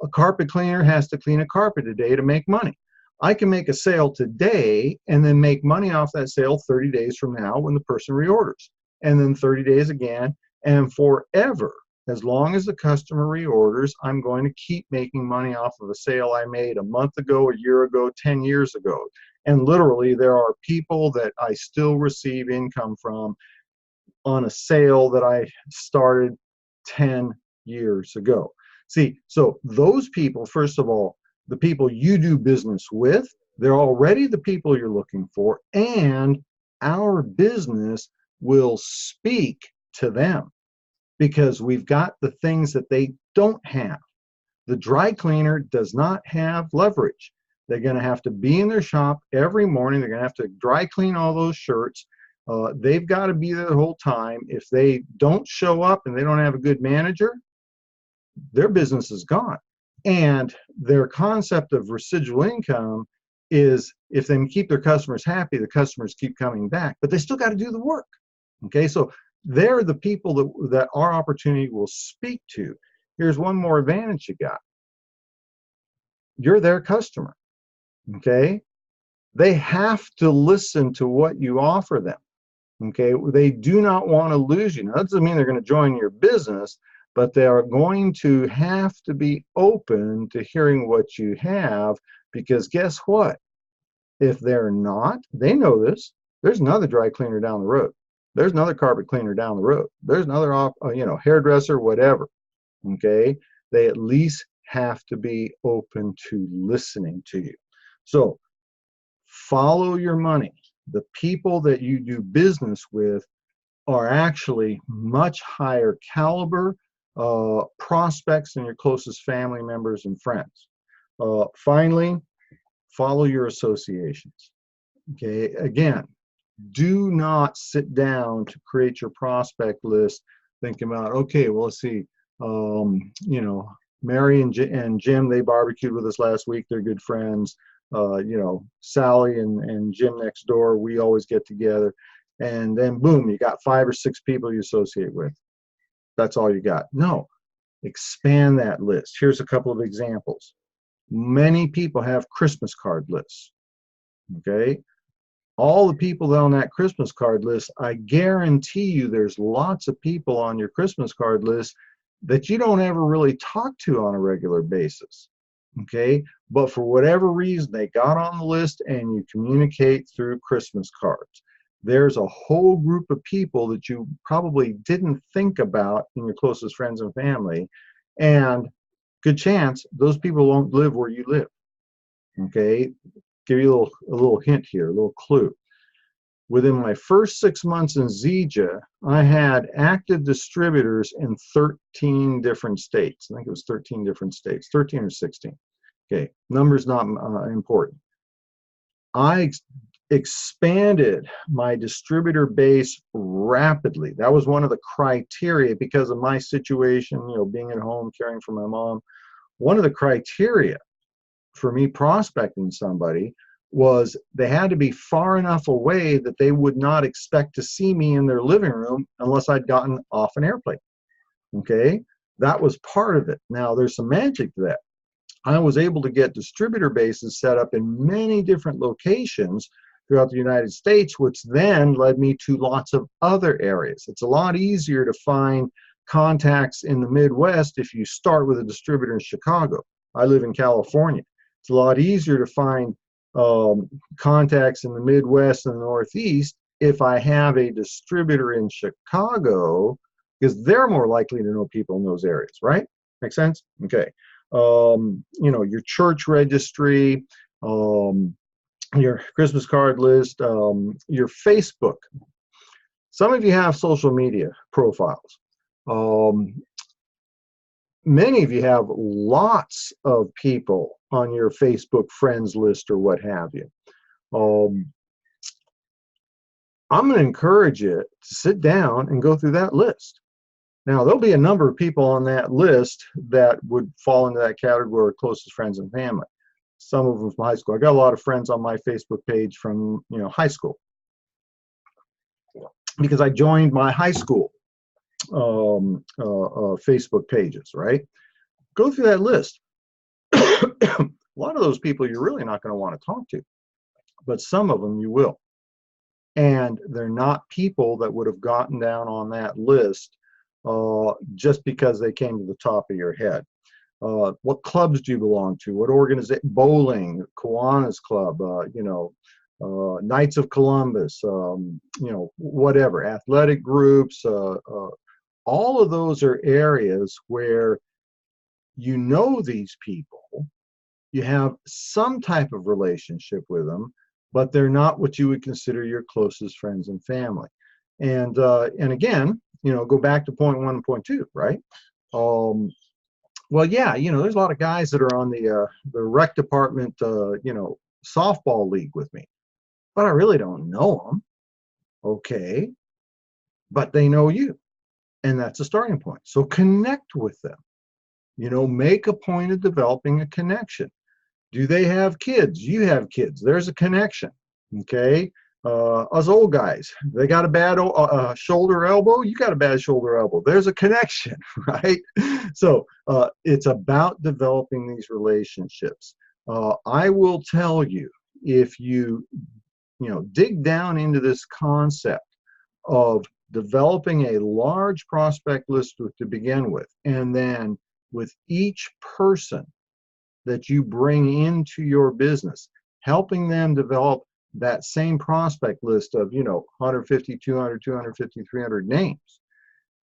A carpet cleaner has to clean a carpet a day to make money. I can make a sale today and then make money off that sale 30 days from now when the person reorders, and then 30 days again, and forever. As long as the customer reorders, I'm going to keep making money off of a sale I made a month ago, a year ago, 10 years ago. And literally, there are people that I still receive income from on a sale that I started 10 years ago. See, so those people, first of all, the people you do business with, they're already the people you're looking for, and our business will speak to them because we've got the things that they don't have. The dry cleaner does not have leverage. They're going to have to be in their shop every morning. They're going to have to dry clean all those shirts. They've got to be there the whole time. If they don't show up and they don't have a good manager, their business is gone. And their concept of residual income is if they keep their customers happy, the customers keep coming back, but they still got to do the work. Okay, so they're the people that our opportunity will speak to. Here's one more advantage you got. You're their customer. Okay, they have to listen to what you offer them. Okay, they do not want to lose you. Now, that doesn't mean they're going to join your business, but they are going to have to be open to hearing what you have, because guess what? If they're not, they know this. There's another dry cleaner down the road. There's another carpet cleaner down the road. There's another, hairdresser, whatever. Okay, they at least have to be open to listening to you. So follow your money. The people that you do business with are actually much higher caliber prospects than your closest family members and friends. Finally, follow your associations. Okay, again, do not sit down to create your prospect list thinking about, okay, well, let's see, Mary and Jim, they barbecued with us last week. They're good friends. Sally and Jim next door, we always get together. And then boom, you got 5 or 6 people you associate with. That's all you got. No, expand that list. Here's a couple of examples. Many people have Christmas card lists. Okay, all the people on that Christmas card list, I guarantee you there's lots of people on your Christmas card list that you don't ever really talk to on a regular basis. Okay, but for whatever reason, they got on the list and you communicate through Christmas cards. There's a whole group of people that you probably didn't think about in your closest friends and family, and good chance those people won't live where you live. Okay, give you a little hint here, a little clue. Within my first 6 months in Zija, I had active distributors in 13 different states. I think it was 13 different states, 13 or 16. Okay, numbers not important. I expanded my distributor base rapidly. That was one of the criteria because of my situation, being at home, caring for my mom. One of the criteria for me prospecting somebody was they had to be far enough away that they would not expect to see me in their living room unless I'd gotten off an airplane. Okay, that was part of it. Now, there's some magic to that. I was able to get distributor bases set up in many different locations throughout the United States, which then led me to lots of other areas. It's a lot easier to find contacts in the Midwest if you start with a distributor in Chicago. I live in California. It's a lot easier to find contacts in the Midwest and the Northeast if I have a distributor in Chicago, because they're more likely to know people in those areas, right? Make sense? Okay. Your church registry, your Christmas card list, your Facebook. Some of you have social media profiles. Many of you have lots of people on your Facebook friends list or what have you. I'm going to encourage you to sit down and go through that list. Now, there'll be a number of people on that list that would fall into that category of closest friends and family. Some of them from high school. I got a lot of friends on my Facebook page from high school because I joined my high school Facebook pages, right? Go through that list. A lot of those people you're really not going to want to talk to, but some of them you will. And they're not people that would have gotten down on that list just because they came to the top of your head. What clubs do you belong to? What organization? Bowling, Kiwanis Club, Knights of Columbus, whatever, athletic groups. All of those are areas where you know these people, you have some type of relationship with them, but they're not what you would consider your closest friends and family. And again, go back to point 1 and point 2, right? Well, yeah, there's a lot of guys that are on the rec department, softball league with me, but I really don't know them. Okay, but they know you, and that's a starting point. So connect with them. Make a point of developing a connection. Do they have kids? You have kids. There's a connection. Okay. Us old guys, they got a bad shoulder elbow. You got a bad shoulder elbow. There's a connection, right? So it's about developing these relationships. I will tell you, if you dig down into this concept of developing a large prospect list to begin with, and then with each person that you bring into your business, helping them develop that same prospect list of, 150, 200, 250, 300 names.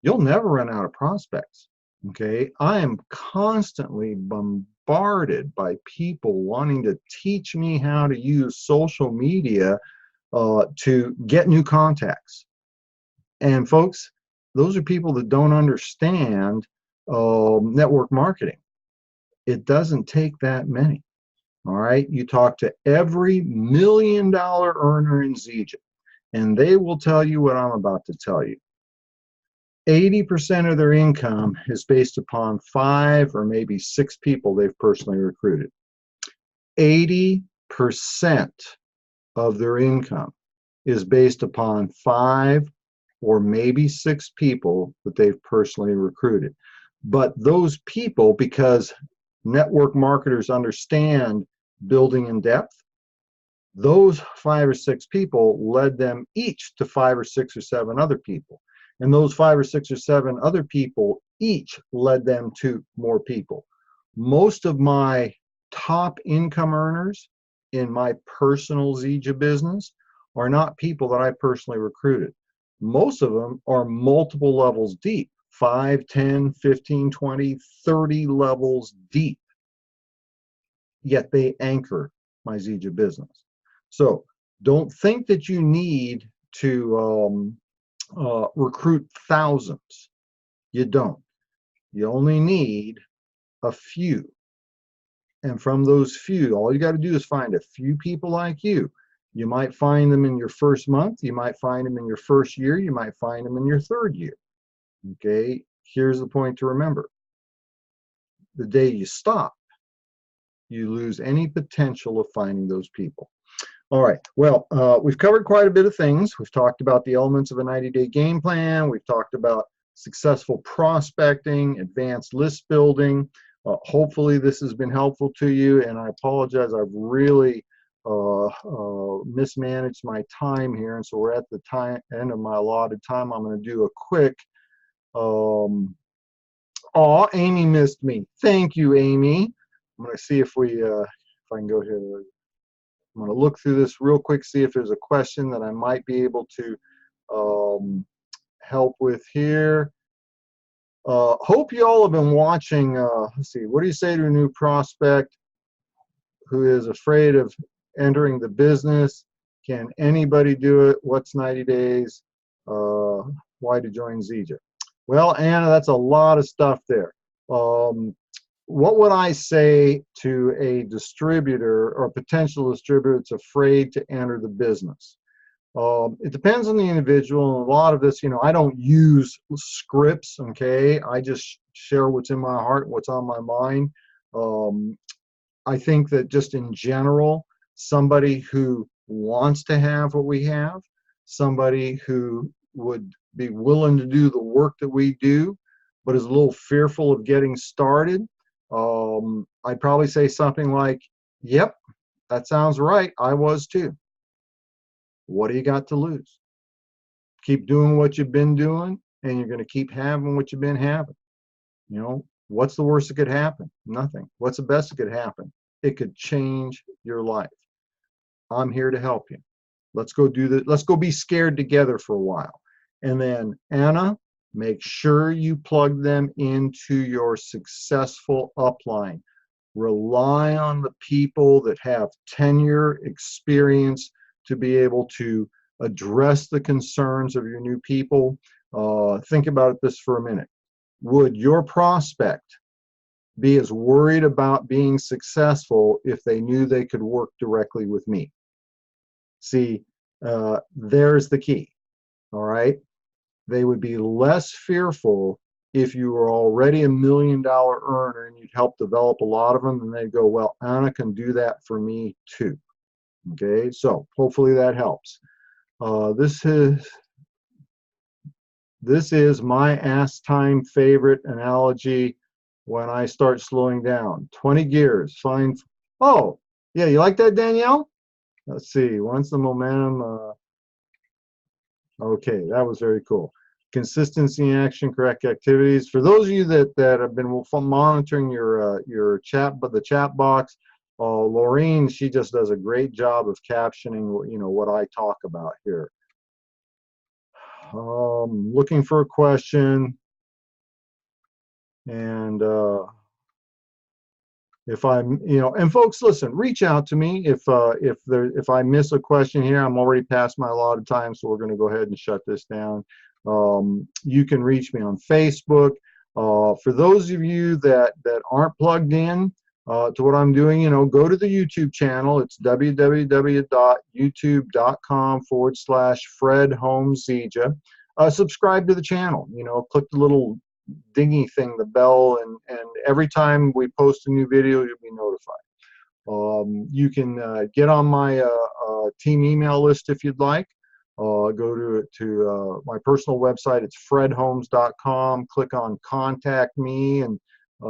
You'll never run out of prospects. Okay, I am constantly bombarded by people wanting to teach me how to use social media to get new contacts. And folks, those are people that don't understand network marketing. It doesn't take that many. All right, you talk to every $1 million earner in Zija, and they will tell you what I'm about to tell you. 80% of their income is based upon 5 or maybe 6 people they've personally recruited. 80% of their income is based upon 5 or maybe 6 people that they've personally recruited. But those people, because network marketers understand building in depth, those 5 or 6 people led them each to 5 or 6 or 7 other people. And those 5 or 6 or 7 other people each led them to more people. Most of my top income earners in my personal Zija business are not people that I personally recruited. Most of them are multiple levels deep, 5, 10, 15, 20, 30 levels deep. Yet they anchor my Zija business. So don't think that you need to recruit thousands. You don't. You only need a few. And from those few, all you got to do is find a few people like you. You might find them in your first month. You might find them in your first year. You might find them in your third year. Okay, here's the point to remember. The day you stop, you lose any potential of finding those people. All right, well, we've covered quite a bit of things. We've talked about the elements of a 90-day game plan. We've talked about successful prospecting, advanced list building. Hopefully this has been helpful to you, and I apologize, I've really mismanaged my time here, and so we're at the end of my allotted time. I'm going to do a quick, Amy missed me. Thank you, Amy. I'm going to see if I can go here. I'm going to look through this real quick, see if there's a question that I might be able to help with here. Hope you all have been watching. Let's see, what do you say to a new prospect who is afraid of entering the business? Can anybody do it? What's 90 days? Why to join Zija? Well, Anna, that's a lot of stuff there. What would I say to a distributor or potential distributor that's afraid to enter the business? It depends on the individual. And a lot of this, I don't use scripts, okay? I just share what's in my heart, what's on my mind. I think that just in general, somebody who wants to have what we have, somebody who would be willing to do the work that we do, but is a little fearful of getting started, I'd probably say something like, yep, that sounds right. I was too. What do you got to lose? Keep doing what you've been doing, and you're going to keep having what you've been having. What's the worst that could happen? Nothing. What's the best that could happen? It could change your life. I'm here to help you. Let's go do that. Let's go be scared together for a while. And then, Anna, make sure you plug them into your successful upline. Rely on the people that have tenure, experience to be able to address the concerns of your new people. Think about this for a minute. Would your prospect be as worried about being successful if they knew they could work directly with me? See, there's the key. All right. They would be less fearful if you were already $1 million earner and you'd help develop a lot of them, and they'd go, well, Anna can do that for me too. Okay, so hopefully that helps. This is my ass time favorite analogy when I start slowing down. 20 gears, fine. Oh, yeah, you like that, Danielle? Let's see, once the momentum, okay, that was very cool. Consistency in action, correct activities. For those of you that have been monitoring your chat, but the chat box, Laureen, she just does a great job of captioning, you know, what I talk about here. Looking for a question, and if I'm, you know, and folks, listen, reach out to me if I miss a question here. I'm already past my allotted time, so we're going to go ahead and shut this down. You can reach me on Facebook. For those of you that aren't plugged in to what I'm doing, you know, go to the YouTube channel. It's www.youtube.com/Fred Holmes Zija. Subscribe to the channel. You know, click the little dingy thing, the bell, and every time we post a new video, you'll be notified. You can get on my team email list if you'd like. Go to my personal website. It's fredholmes.com. Click on Contact Me, and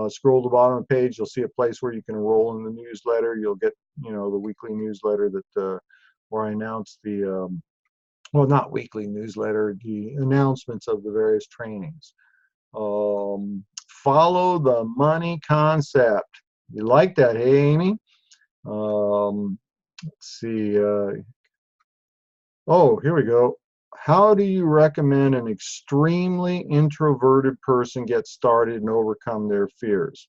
scroll to the bottom of the page. You'll see a place where you can enroll in the newsletter. You'll get, you know, the weekly newsletter that where I announce the well, not weekly newsletter, the announcements of the various trainings. Follow the money concept. You like that, hey, Amy? Let's see. Oh, here we go. How do you recommend an extremely introverted person get started and overcome their fears?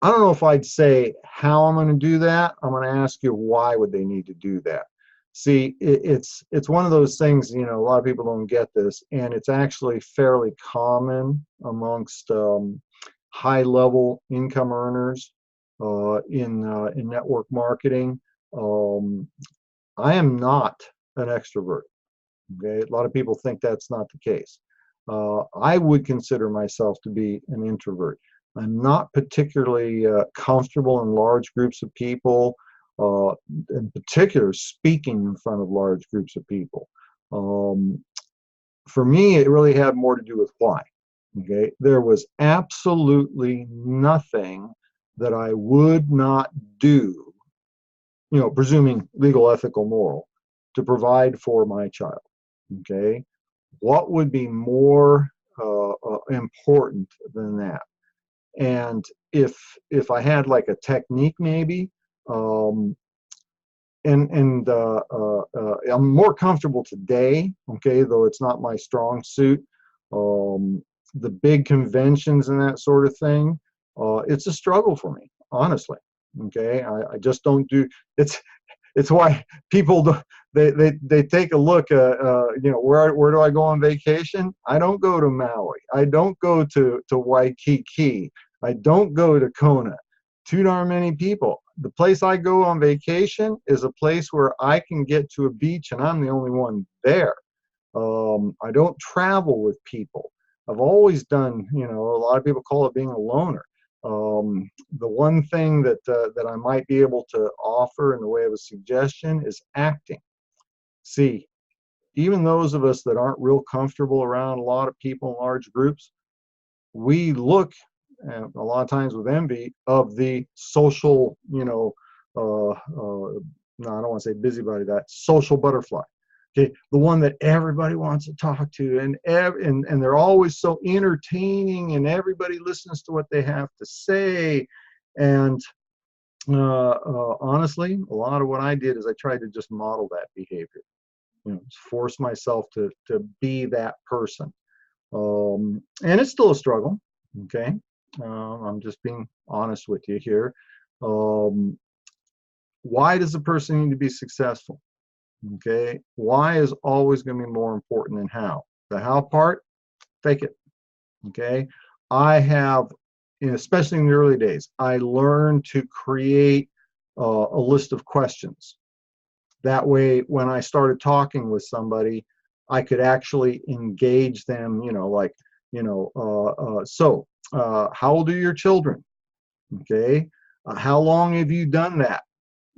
I don't know if I'd say how I'm going to do that. I'm going to ask you, why would they need to do that? See, it's one of those things, you know, a lot of people don't get this, and it's actually fairly common amongst high-level income earners in network marketing. I am not an extrovert. Okay, a lot of people think that's not the case. I would consider myself to be an introvert. I'm not particularly comfortable in large groups of people. In particular, speaking in front of large groups of people. For me, it really had more to do with why. Okay, there was absolutely nothing that I would not do, you know, presuming legal, ethical, moral, to provide for my child. Okay, what would be more important than that? And if I had like a technique, maybe. I'm more comfortable today, okay, though it's not my strong suit. The big conventions and that sort of thing, it's a struggle for me, honestly. Okay, I just don't do it's why people do, they take a look at you know, where do I go on vacation? I don't go to Maui. I don't go to Waikiki. I don't go to Kona. Too darn many people. The place I go on vacation is a place where I can get to a beach and I'm the only one there. I don't travel with people. I've always done, you know, a lot of people call it being a loner. The one thing that I might be able to offer in the way of a suggestion is acting. See, even those of us that aren't real comfortable around a lot of people in large groups, we look, and a lot of times with envy, of the social, you know, no, I don't want to say busybody, that social butterfly. Okay, the one that everybody wants to talk to, and they're always so entertaining, and everybody listens to what they have to say. And honestly, a lot of what I did is I tried to just model that behavior. You know, force myself to be that person. And it's still a struggle. Okay. I'm just being honest with you here. Why does a person need to be successful? Okay, why is always going to be more important than how. The how part, fake it. Okay, I have, especially in the early days, I learned to create a list of questions. That way, when I started talking with somebody, I could actually engage them. You know, like, you know, how old are your children? Okay, how long have you done that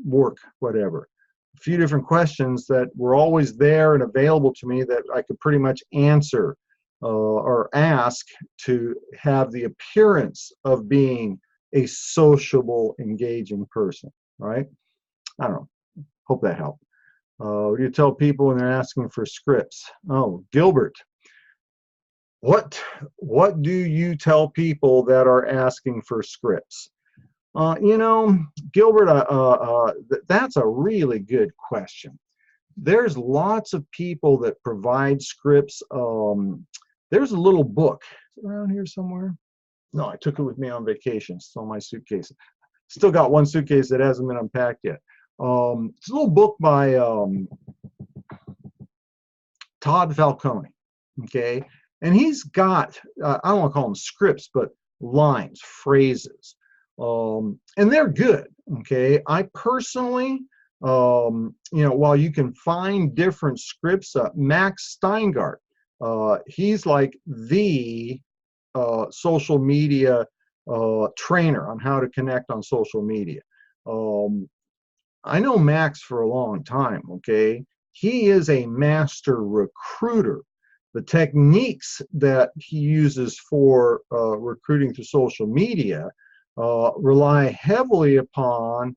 work, whatever. A few different questions that were always there and available to me that I could pretty much answer or ask to have the appearance of being a sociable, engaging person, right? I don't know. Hope that helped. You tell people when they're asking for scripts. Oh, Gilbert, what do you tell people that are asking for scripts? You know, Gilbert, that's a really good question. There's lots of people that provide scripts. There's a little book around here somewhere. No, I took it with me on vacation. It's on my suitcase. Still got one suitcase that hasn't been unpacked yet. It's a little book by Todd Falcone, okay? And he's got, I don't want to call them scripts, but lines, phrases, and they're good, okay? I personally, you know, while you can find different scripts, Max Steingart, he's like the social media trainer on how to connect on social media. I know Max for a long time, okay? He is a master recruiter. The techniques that he uses for recruiting through social media rely heavily upon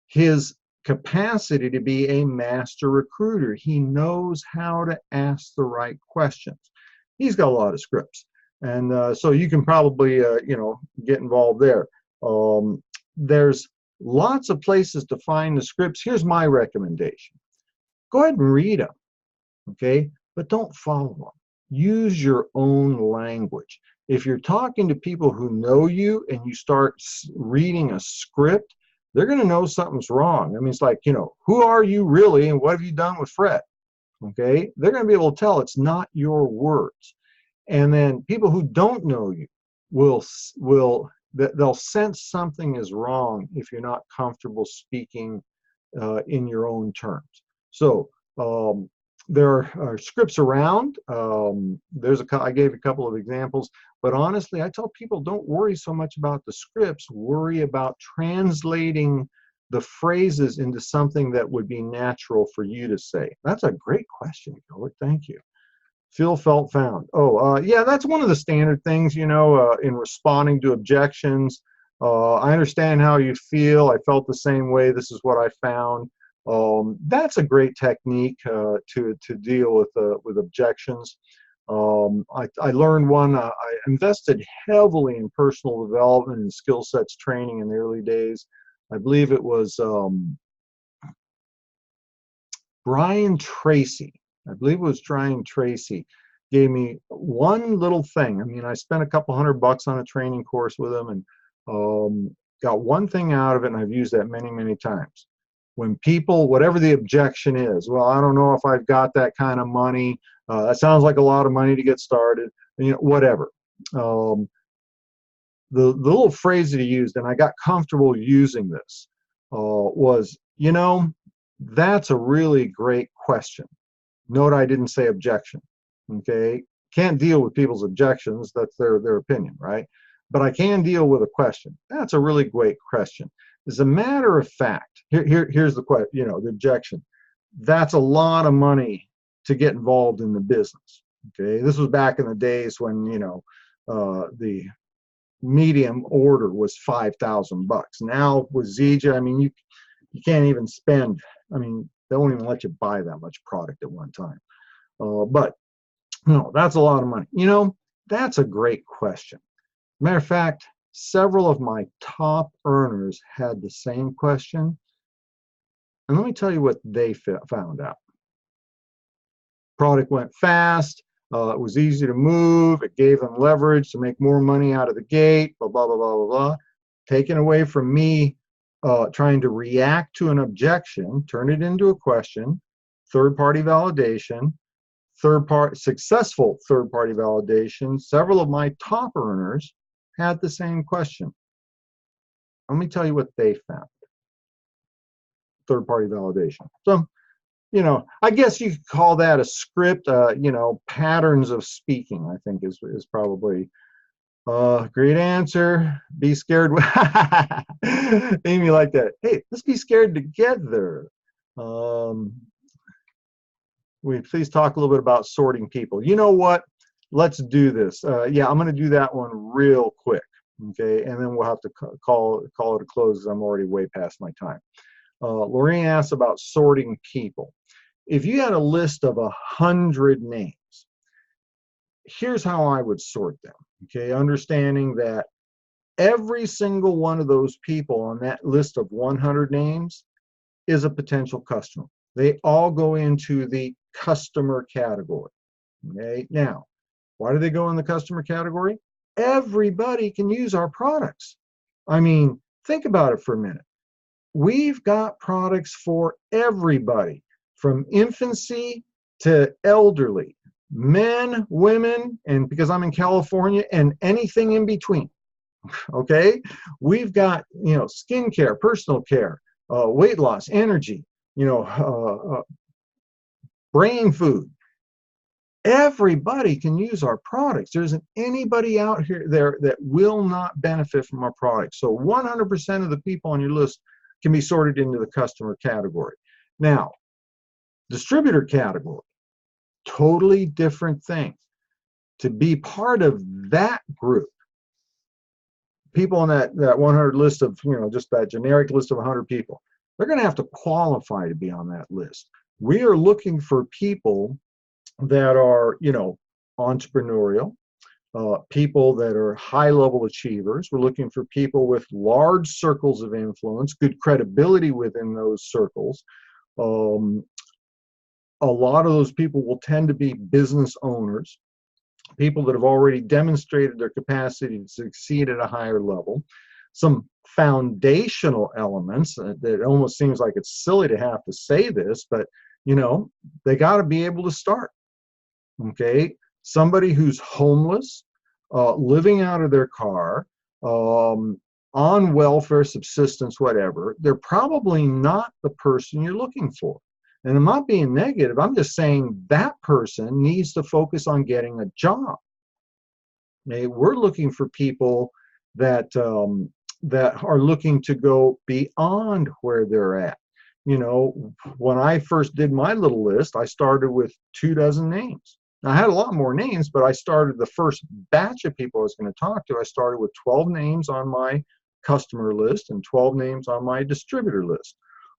his capacity to be a master recruiter. He knows how to ask the right questions. He's got a lot of scripts. And so you can probably, you know, get involved there. There's lots of places to find the scripts. Here's my recommendation. Go ahead and read them, okay? But don't follow them. Use your own language. If you're talking to people who know you and you start reading a script, they're going to know something's wrong. I mean, it's like, you know, who are you really and what have you done with Fred? Okay? They're going to be able to tell it's not your words. And then people who don't know you they'll sense something is wrong if you're not comfortable speaking in your own terms. So there are scripts around. I gave a couple of examples, but honestly, I tell people don't worry so much about the scripts. Worry about translating the phrases into something that would be natural for you to say. That's a great question, Gilbert. Thank you. Feel, felt, found. Yeah, that's one of the standard things, you know, in responding to objections. I understand how you feel. I felt the same way. This is what I found. That's a great technique to deal with objections. I learned one. I invested heavily in personal development and skill sets training in the early days. I believe it was Brian Tracy. I believe it was Brian Tracy gave me one little thing. I mean, I spent a couple $100 on a training course with him and got one thing out of it, and I've used that many, many times. When people, whatever the objection is, well, I don't know if I've got that kind of money. That sounds like a lot of money to get started. You know, whatever. The little phrase that he used, and I got comfortable using this, was, you know, that's a really great question. Note I didn't say objection, okay? Can't deal with people's objections. That's their opinion, right? But I can deal with a question. That's a really great question. As a matter of fact, here's the question, you know, the objection. That's a lot of money to get involved in the business, okay? This was back in the days when, you know, the medium order was $5,000. Now with Zija, I mean, you can't even spend, I mean, they won't even let you buy that much product at one time. But no, that's a lot of money. You know, that's a great question. Matter of fact, several of my top earners had the same question. And let me tell you what they found out. Product went fast. It was easy to move. It gave them leverage to make more money out of the gate, blah, blah, blah, blah, blah, blah. Taken away from me trying to react to an objection, turn it into a question, third-party validation, successful third-party validation. Several of my top earners had the same question. Let me tell you what they found. Third-party validation. So, you know, I guess you could call that a script, you know, patterns of speaking, I think is probably great answer. Be scared. Amy like that. Hey, let's be scared together. We please talk a little bit about sorting people. You know what? Let's do this. Yeah, I'm going to do that one real quick. Okay, and then we'll have to call it a close because I'm already way past my time. Lorraine asks about sorting people. If you had a list of 100 names, here's how I would sort them. Okay, understanding that Every single one of those people on that list of 100 names is a potential customer. They all go into the customer category. Okay, now, why do they go in the customer category? Everybody can use our products. I mean, think about it for a minute. We've got products for everybody, from infancy to elderly, men, women, and because I'm in California, and anything in between. Okay, we've got, you know, skincare, personal care, weight loss, energy, you know, brain food. Everybody can use our products. There isn't anybody out here there that will not benefit from our products. So 100% of the people on your list can be sorted into the customer category. Now, distributor category, totally different thing. To be part of that group, people on that 100 list of, you know, just that generic list of 100 people, they're going to have to qualify to be on that list. We are looking for people that are, you know, entrepreneurial, people that are high-level achievers. We're looking for people with large circles of influence, good credibility within those circles. A lot of those people will tend to be business owners, people that have already demonstrated their capacity to succeed at a higher level. Some foundational elements that almost seems like it's silly to have to say this, but, you know, they got to be able to start. Okay, somebody who's homeless, living out of their car, on welfare, subsistence, whatever, they're probably not the person you're looking for. And I'm not being negative, I'm just saying that person needs to focus on getting a job. Okay, we're looking for people that that are looking to go beyond where they're at. You know, when I first did my little list, I started with 24 names. I had a lot more names, but I started the first batch of people I was going to talk to. I started with 12 names on my customer list and 12 names on my distributor list.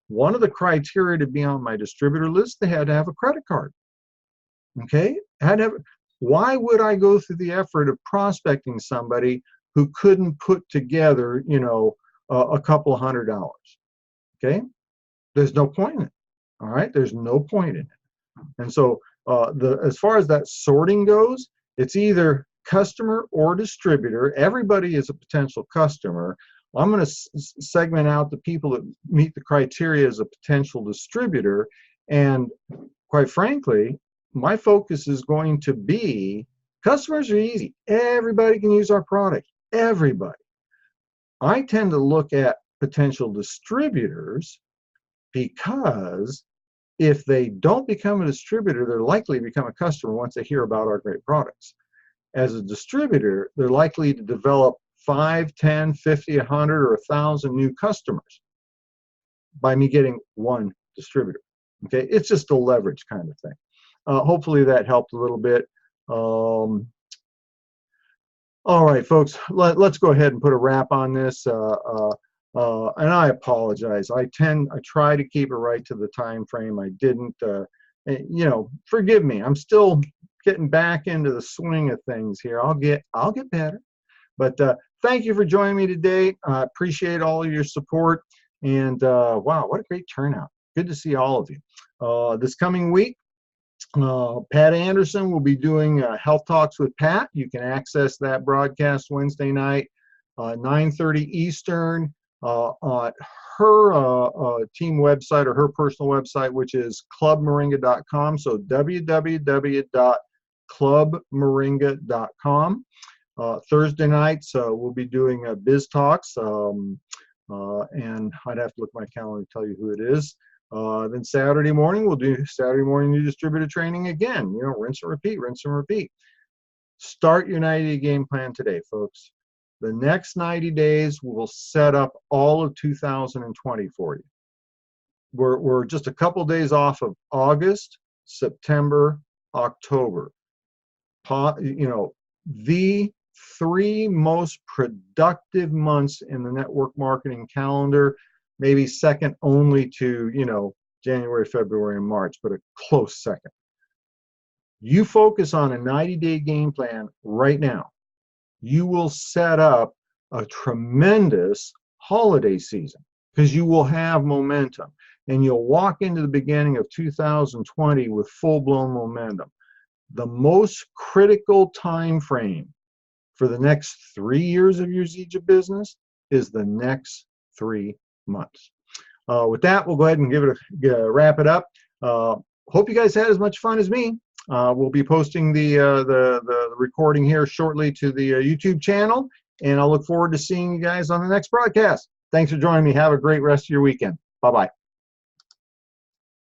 One of the criteria to be on my distributor list, they had to have a credit card. Okay, had to have, why would I go through the effort of prospecting somebody who couldn't put together, you know, a couple $100? Okay, there's no point in it. All right, there's no point in it. And so as far as that sorting goes, it's either customer or distributor. Everybody is a potential customer. I'm going to segment out the people that meet the criteria as a potential distributor. And quite frankly, my focus is going to be customers are easy. Everybody can use our product. Everybody. I tend to look at potential distributors because if they don't become a distributor, they're likely to become a customer once they hear about our great products. As a distributor, they're likely to develop 5, 10, 50, 100, or 1,000 new customers by me getting one distributor. Okay, it's just a leverage kind of thing. Hopefully that helped a little bit. All right, folks, let's go ahead and put a wrap on this. And I apologize. I try to keep it right to the time frame. I didn't. You know, forgive me. I'm still getting back into the swing of things here. I'll get better. But thank you for joining me today. I appreciate all of your support. And wow, what a great turnout. Good to see all of you. This coming week, Pat Anderson will be doing Health Talks with Pat. You can access that broadcast Wednesday night, 9:30 Eastern, on her team website or her personal website, which is clubmoringa.com. So www.clubmoringa.com. Thursday nights, we'll be doing Biz Talks, and I'd have to look at my calendar to tell you who it is. Then Saturday morning, we'll do Saturday morning new distributor training again. You know, rinse and repeat, rinse and repeat. Start your 90-day game plan today, folks. The next 90 days will set up all of 2020 for you. We're just a couple days off of August, September, October. You know, the 3 most productive months in the network marketing calendar, maybe second only to, you know, January, February, and March, but a close second. You focus on a 90-day game plan right now. You will set up a tremendous holiday season because you will have momentum and you'll walk into the beginning of 2020 with full-blown momentum. The most critical time frame for the next 3 years of your Zija business is the next 3 months. With that, we'll go ahead and wrap it up. Hope you guys had as much fun as me. We'll be posting the recording here shortly to the YouTube channel, and I'll look forward to seeing you guys on the next broadcast. Thanks for joining me. Have a great rest of your weekend. Bye-bye.